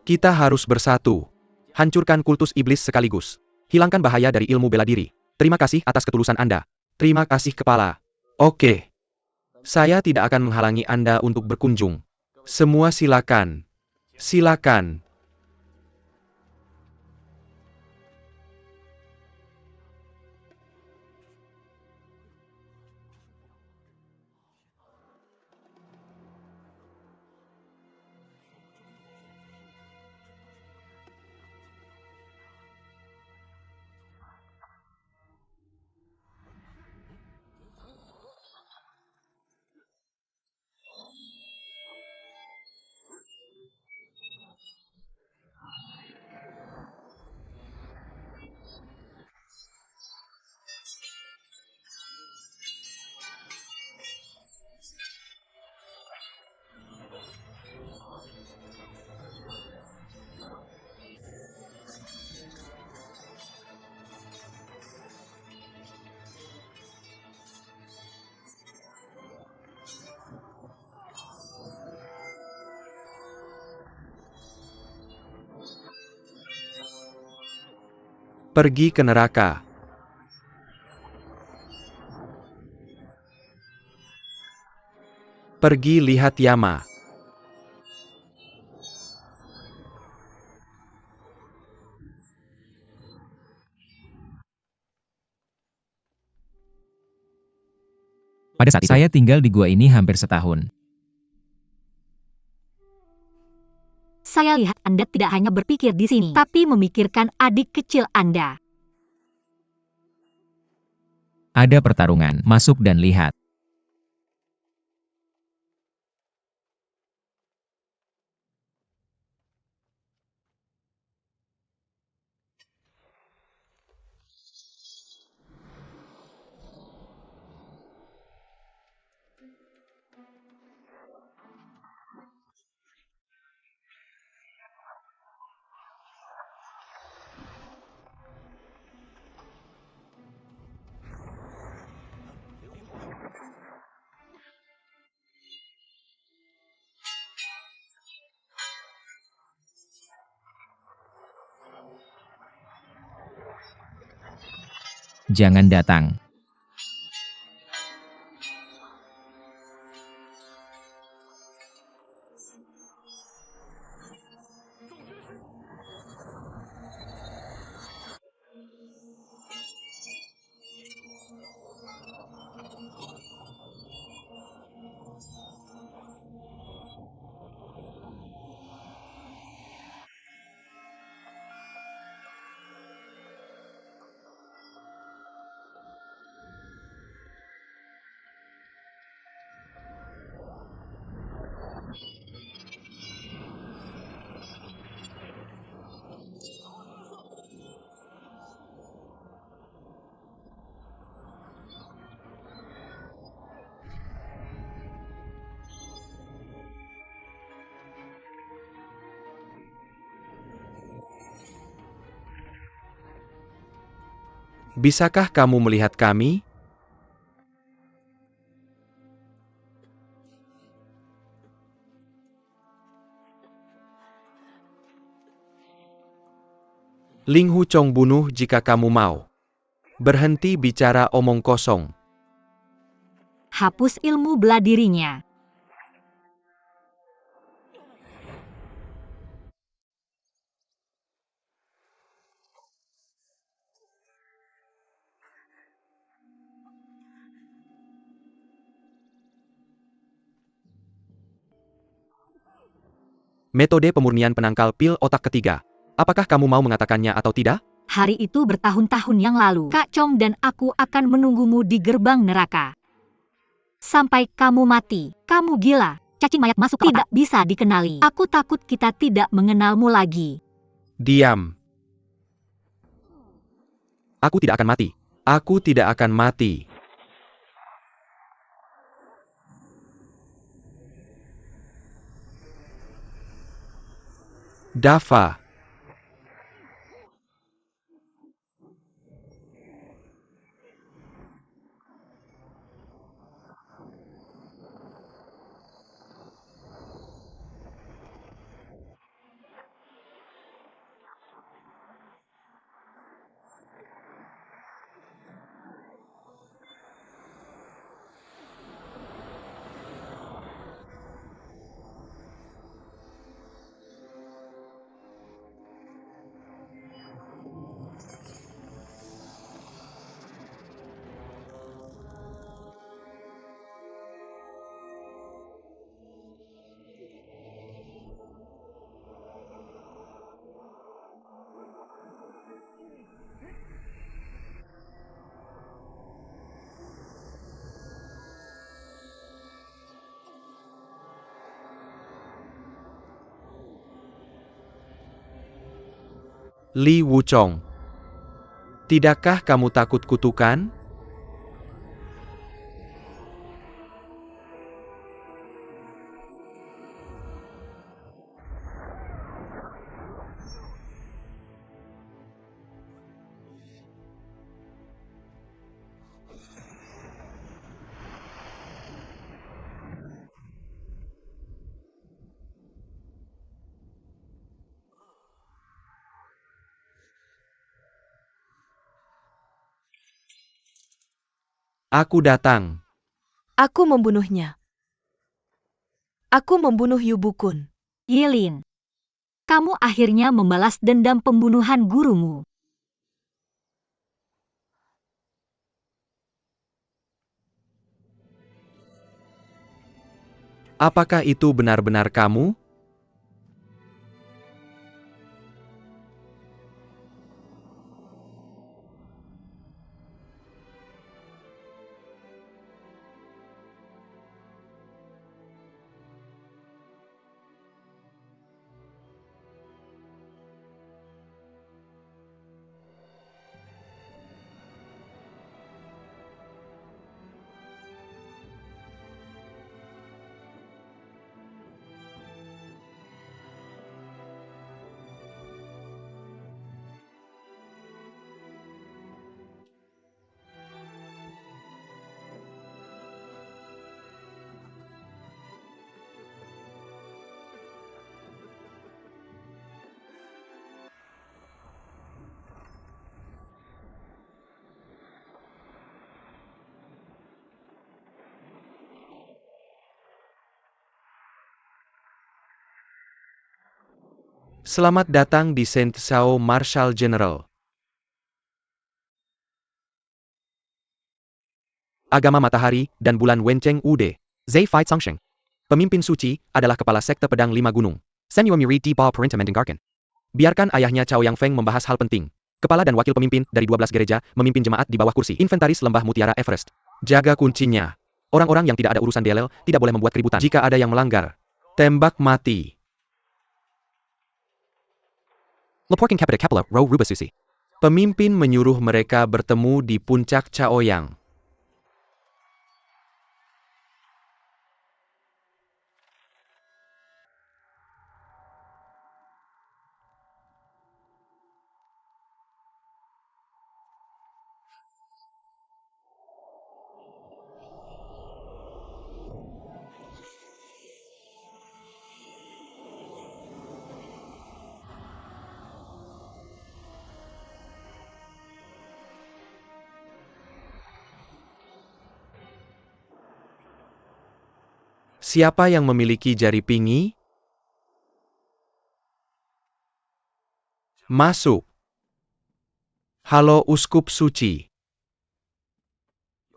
Kita harus bersatu. Hancurkan kultus iblis sekaligus. Hilangkan bahaya dari ilmu bela diri. Terima kasih atas ketulusan Anda. Terima kasih kepala. Oke. Saya tidak akan menghalangi Anda untuk berkunjung. Semua silakan. Silakan. Pergi ke neraka. Pergi lihat Yama. Pada saat itu, saya tinggal di gua ini hampir setahun. Saya lihat Anda tidak hanya berpikir di sini, tapi memikirkan adik kecil Anda. Ada pertarungan, masuk dan lihat. Jangan datang. Bisakah kamu melihat kami? Ling Huchong bunuh jika kamu mau. Berhenti bicara omong kosong. Hapus ilmu bela dirinya. Metode pemurnian penangkal pil otak ketiga. Apakah kamu mau mengatakannya atau tidak? Hari itu bertahun-tahun yang lalu. Kak Chong dan aku akan menunggumu di gerbang neraka. Sampai kamu mati. Kamu gila. Cacing mayat masuk ke otak. Tidak bisa dikenali. Aku takut kita tidak mengenalmu lagi. Diam. Aku tidak akan mati. Aku tidak akan mati. Dava. Li Wuchong. Tidakkah kamu takut kutukan? Aku datang. Aku membunuhnya. Aku membunuh Yu Bukun. Yilin. Kamu akhirnya membalas dendam pembunuhan gurumu. Apakah itu benar-benar kamu? Selamat datang di Saint Sao Marshal General. Agama Matahari dan Bulan Wencheng Ude. Zai Fai Tsangsheng. Pemimpin suci adalah kepala sekte pedang 5 gunung. Sen Yuomiri di Ba Perintah mendengarkan. Biarkan ayahnya Cao Yang Feng membahas hal penting. Kepala dan wakil pemimpin dari 12 gereja memimpin jemaat di bawah kursi inventaris lembah mutiara Everest. Jaga kuncinya. Orang-orang yang tidak ada urusan DLL tidak boleh membuat keributan. Jika ada yang melanggar, tembak mati. Laporkan kepada Kepala Ro Rubasusi. Pemimpin menyuruh mereka bertemu di puncak Chaoyang. Siapa yang memiliki jari pingi? Masuk. Halo Uskup Suci.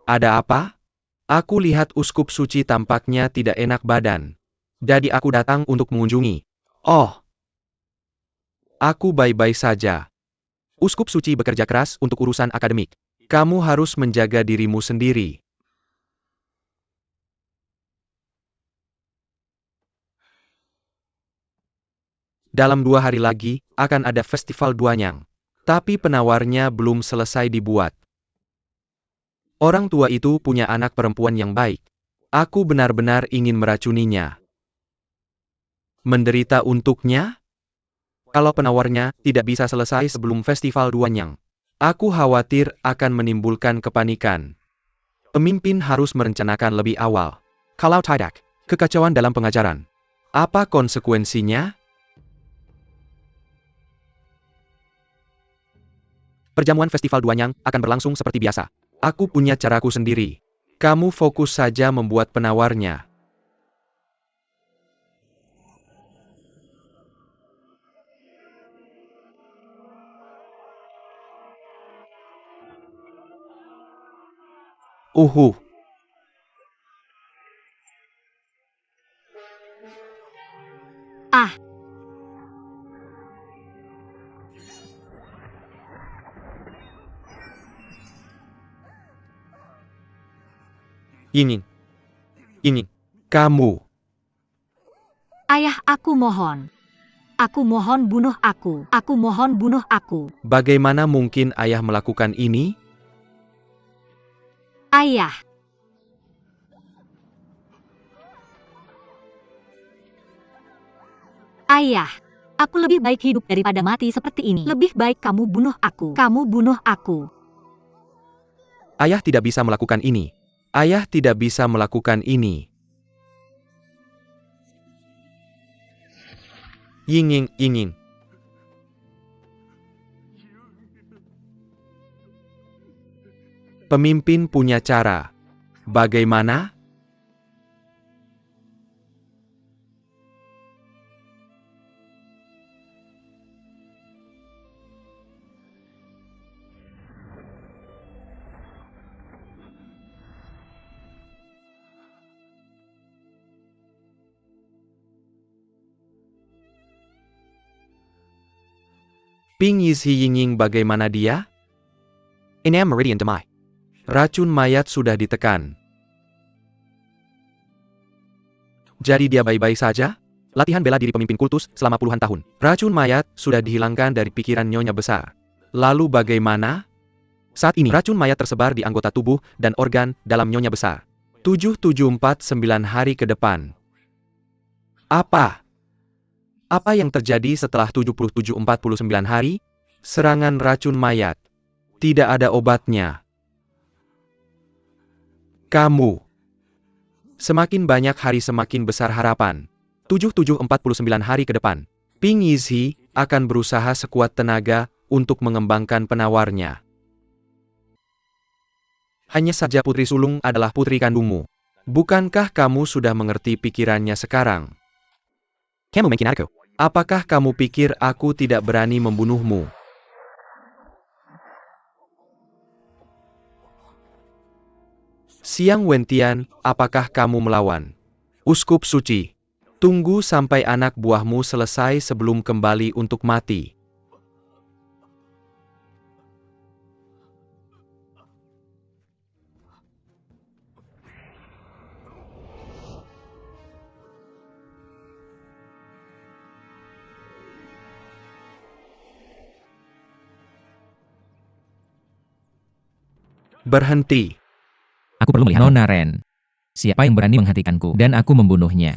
Ada apa? Aku lihat Uskup Suci tampaknya tidak enak badan. Jadi aku datang untuk mengunjungi. Oh. Aku baik-baik saja. Uskup Suci bekerja keras untuk urusan akademik. Kamu harus menjaga dirimu sendiri. Dalam 2 hari lagi, akan ada festival Duanyang. Tapi penawarnya belum selesai dibuat. Orang tua itu punya anak perempuan yang baik. Aku benar-benar ingin meracuninya. Menderita untuknya? Kalau penawarnya tidak bisa selesai sebelum festival Duanyang, aku khawatir akan menimbulkan kepanikan. Pemimpin harus merencanakan lebih awal. Kalau tidak, kekacauan dalam pengajaran. Apa konsekuensinya? Perjamuan festival Duanyang akan berlangsung seperti biasa. Aku punya caraku sendiri. Kamu fokus saja membuat penawarnya. Ah, Ingin. Kamu. ayah, aku mohon. Aku mohon bunuh aku. Aku mohon bunuh aku. Bagaimana mungkin ayah melakukan ini? Ayah. Ayah. Aku lebih baik hidup daripada mati seperti ini. Lebih baik kamu bunuh aku. Kamu bunuh aku. Ayah tidak bisa melakukan ini. Ayah tidak bisa melakukan ini. Yinging. Pemimpin punya cara. Bagaimana? Ping Yizhi Yinging bagaimana dia? Enam Meridian Demai. Racun mayat sudah ditekan. Jadi dia baik-baik saja? Latihan bela diri pemimpin kultus selama puluhan tahun. Racun mayat sudah dihilangkan dari pikiran Nyonya Besar. Lalu bagaimana? Saat ini racun mayat tersebar di anggota tubuh dan organ dalam Nyonya Besar. 7749 hari ke depan. Apa? Apa yang terjadi setelah 7749 hari? Serangan racun mayat. Tidak ada obatnya. Kamu. Semakin banyak hari semakin besar harapan. 7749 hari ke depan. Ping Yizhi akan berusaha sekuat tenaga untuk mengembangkan penawarnya. Hanya saja Putri Sulung adalah putri kandungmu. Bukankah kamu sudah mengerti pikirannya sekarang? Kamu mungkin aku. Apakah kamu pikir aku tidak berani membunuhmu? Siang Wentian, apakah kamu melawan? Uskup Suci, tunggu sampai anak buahmu selesai sebelum kembali untuk mati. Berhenti. Aku perlu melihat Nona Ren. Siapa yang berani menghentikanku dan aku membunuhnya?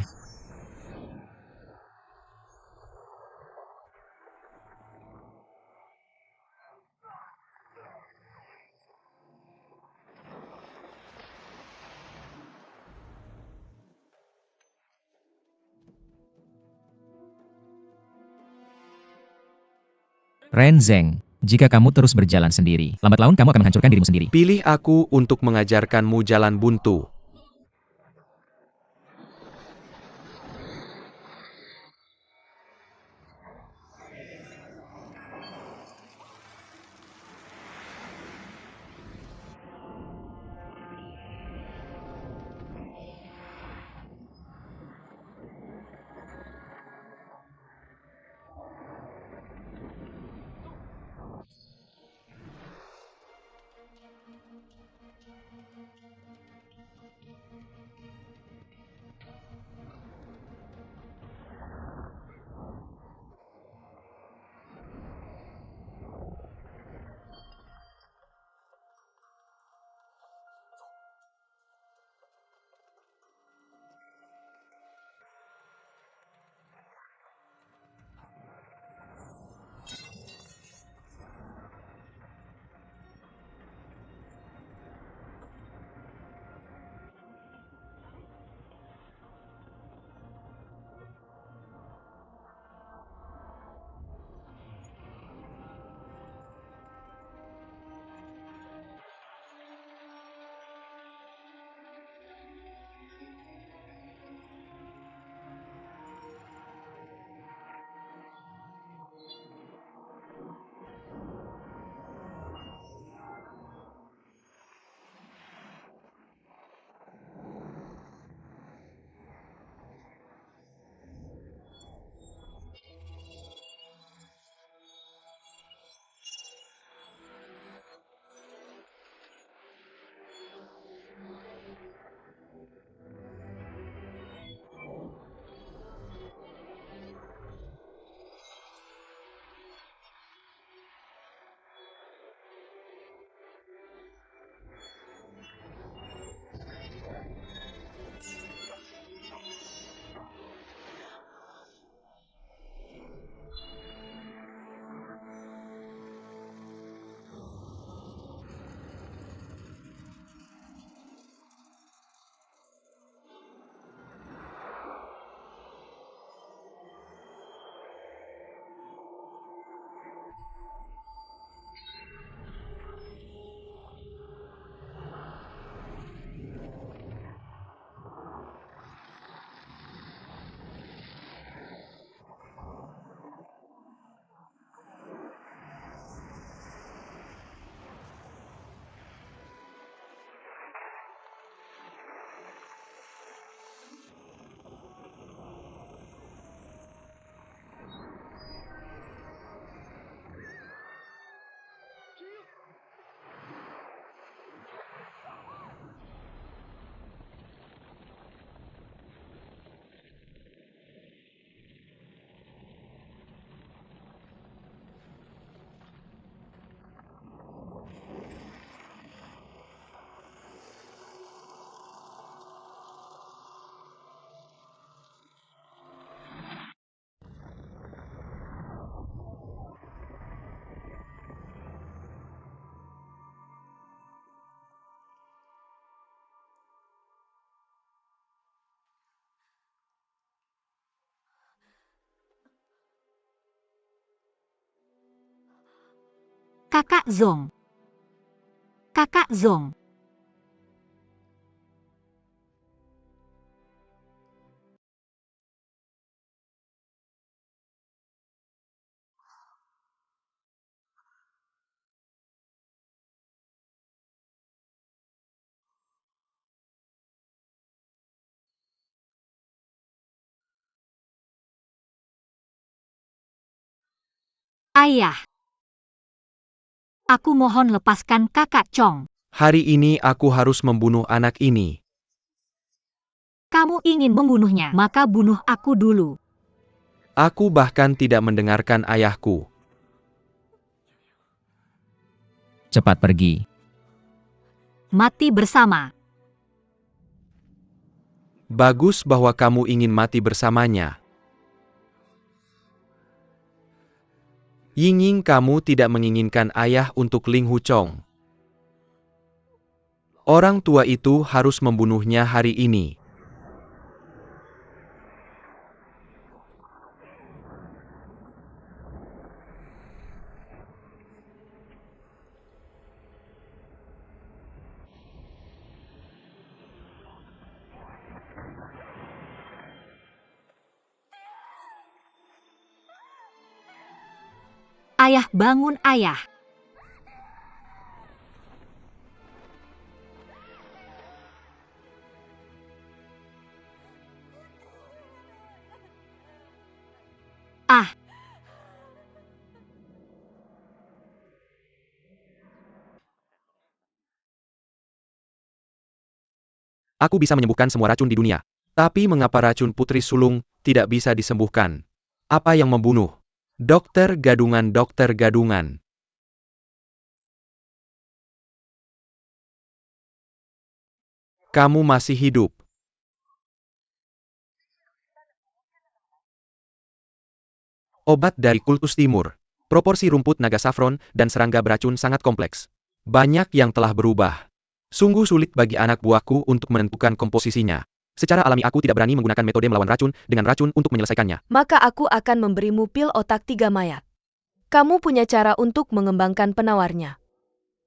Ren Zeng, jika kamu terus berjalan sendiri, lambat laun kamu akan menghancurkan dirimu sendiri. Pilih aku untuk mengajarkanmu jalan buntu. Kakak Zong. Kakak Zong. Ayah. Aku mohon lepaskan kakak Chong. Hari ini aku harus membunuh anak ini. Kamu ingin membunuhnya, maka bunuh aku dulu. Aku bahkan tidak mendengarkan ayahku. Cepat pergi. Mati bersama. Bagus bahwa kamu ingin mati bersamanya. Ying, kamu tidak menginginkan ayah untuk Ling Huchong. Orang tua itu harus membunuhnya hari ini. Ayah, bangun ayah. Ah. Aku bisa menyembuhkan semua racun di dunia. Tapi mengapa racun putri sulung tidak bisa disembuhkan? Apa yang membunuh? Dokter gadungan, dokter gadungan. Kamu masih hidup. Obat dari kultus timur. Proporsi rumput naga saffron dan serangga beracun sangat kompleks. Banyak yang telah berubah. Sungguh sulit bagi anak buahku untuk menentukan komposisinya. Secara alami aku tidak berani menggunakan metode melawan racun dengan racun untuk menyelesaikannya. Maka aku akan memberimu pil otak 3 mayat. Kamu punya cara untuk mengembangkan penawarnya.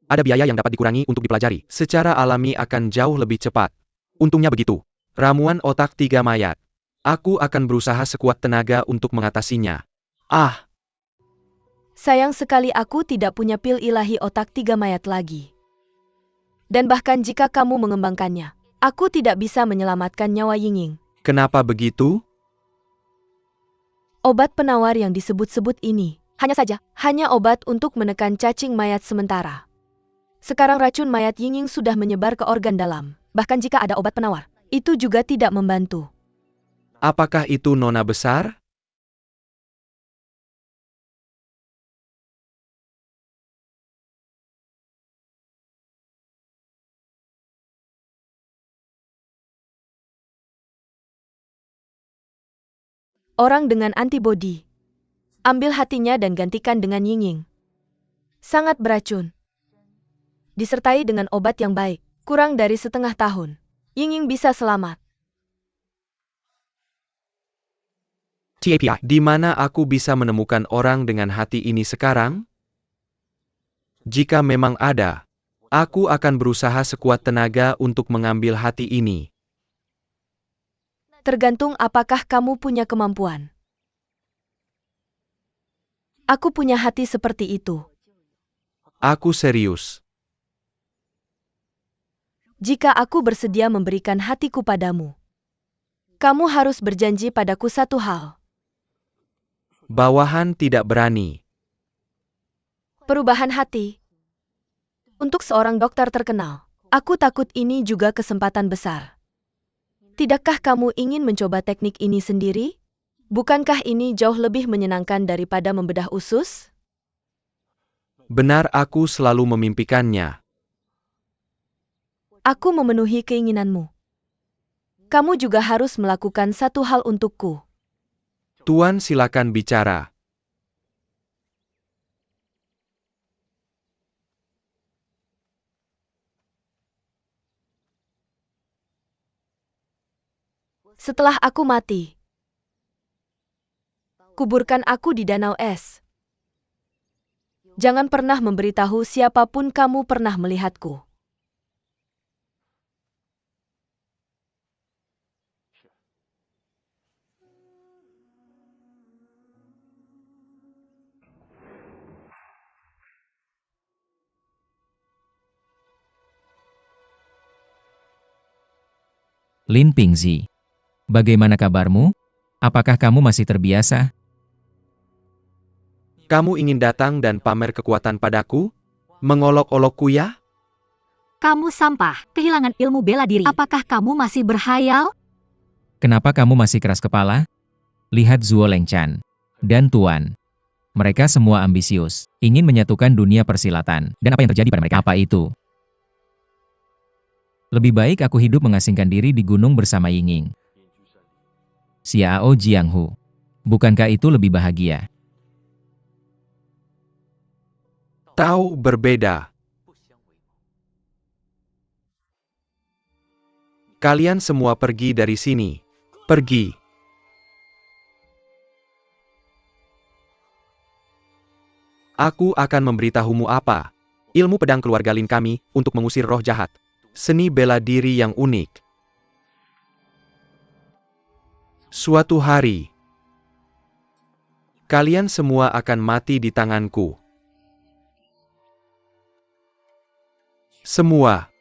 Ada biaya yang dapat dikurangi untuk dipelajari. Secara alami akan jauh lebih cepat. Untungnya begitu. Ramuan otak 3 mayat. Aku akan berusaha sekuat tenaga untuk mengatasinya. Ah, Sayang sekali aku tidak punya pil ilahi otak 3 mayat lagi. Dan bahkan jika kamu mengembangkannya, aku tidak bisa menyelamatkan nyawa Ying. kenapa begitu? Obat penawar yang disebut-sebut ini, hanya obat untuk menekan cacing mayat sementara. Sekarang racun mayat Ying sudah menyebar ke organ dalam. Bahkan jika ada obat penawar, itu juga tidak membantu. Apakah itu nona besar? Orang dengan antibodi. Ambil hatinya dan gantikan dengan Ying. Sangat beracun. Disertai dengan obat yang baik, kurang dari setengah tahun, Ying bisa selamat. TAPI, di mana aku bisa menemukan orang dengan hati ini sekarang? Jika memang ada, aku akan berusaha sekuat tenaga untuk mengambil hati ini. Tergantung apakah kamu punya kemampuan. Aku punya hati seperti itu. Aku serius. Jika aku bersedia memberikan hatiku padamu, kamu harus berjanji padaku satu hal. Bawahan tidak berani. Perubahan hati. Untuk seorang dokter terkenal, aku takut ini juga kesempatan besar. Tidakkah kamu ingin mencoba teknik ini sendiri? Bukankah ini jauh lebih menyenangkan daripada membedah usus? Benar, aku selalu memimpikannya. Aku memenuhi keinginanmu. Kamu juga harus melakukan satu hal untukku. Tuan, silakan bicara. Setelah aku mati, kuburkan aku di danau es. Jangan pernah memberitahu siapapun kamu pernah melihatku. Lin Pingzi. Bagaimana kabarmu? Apakah kamu masih terbiasa? Kamu ingin datang dan pamer kekuatan padaku? Mengolok-olokku ya? Kamu sampah, kehilangan ilmu bela diri. Apakah kamu masih berhayal? Kenapa kamu masih keras kepala? Lihat Zuo Lengchan dan Tuan. Mereka semua ambisius, ingin menyatukan dunia persilatan. Dan apa yang terjadi pada mereka? Apa itu? Lebih baik aku hidup mengasingkan diri di gunung bersama Yinging. Xiao Jianghu. Bukankah itu lebih bahagia? Tahu berbeda. Kalian semua pergi dari sini. Pergi. Aku akan memberitahumu apa ilmu pedang keluarga Lin kami untuk mengusir roh jahat. Seni bela diri yang unik. Suatu hari, kalian semua akan mati di tanganku. Semua.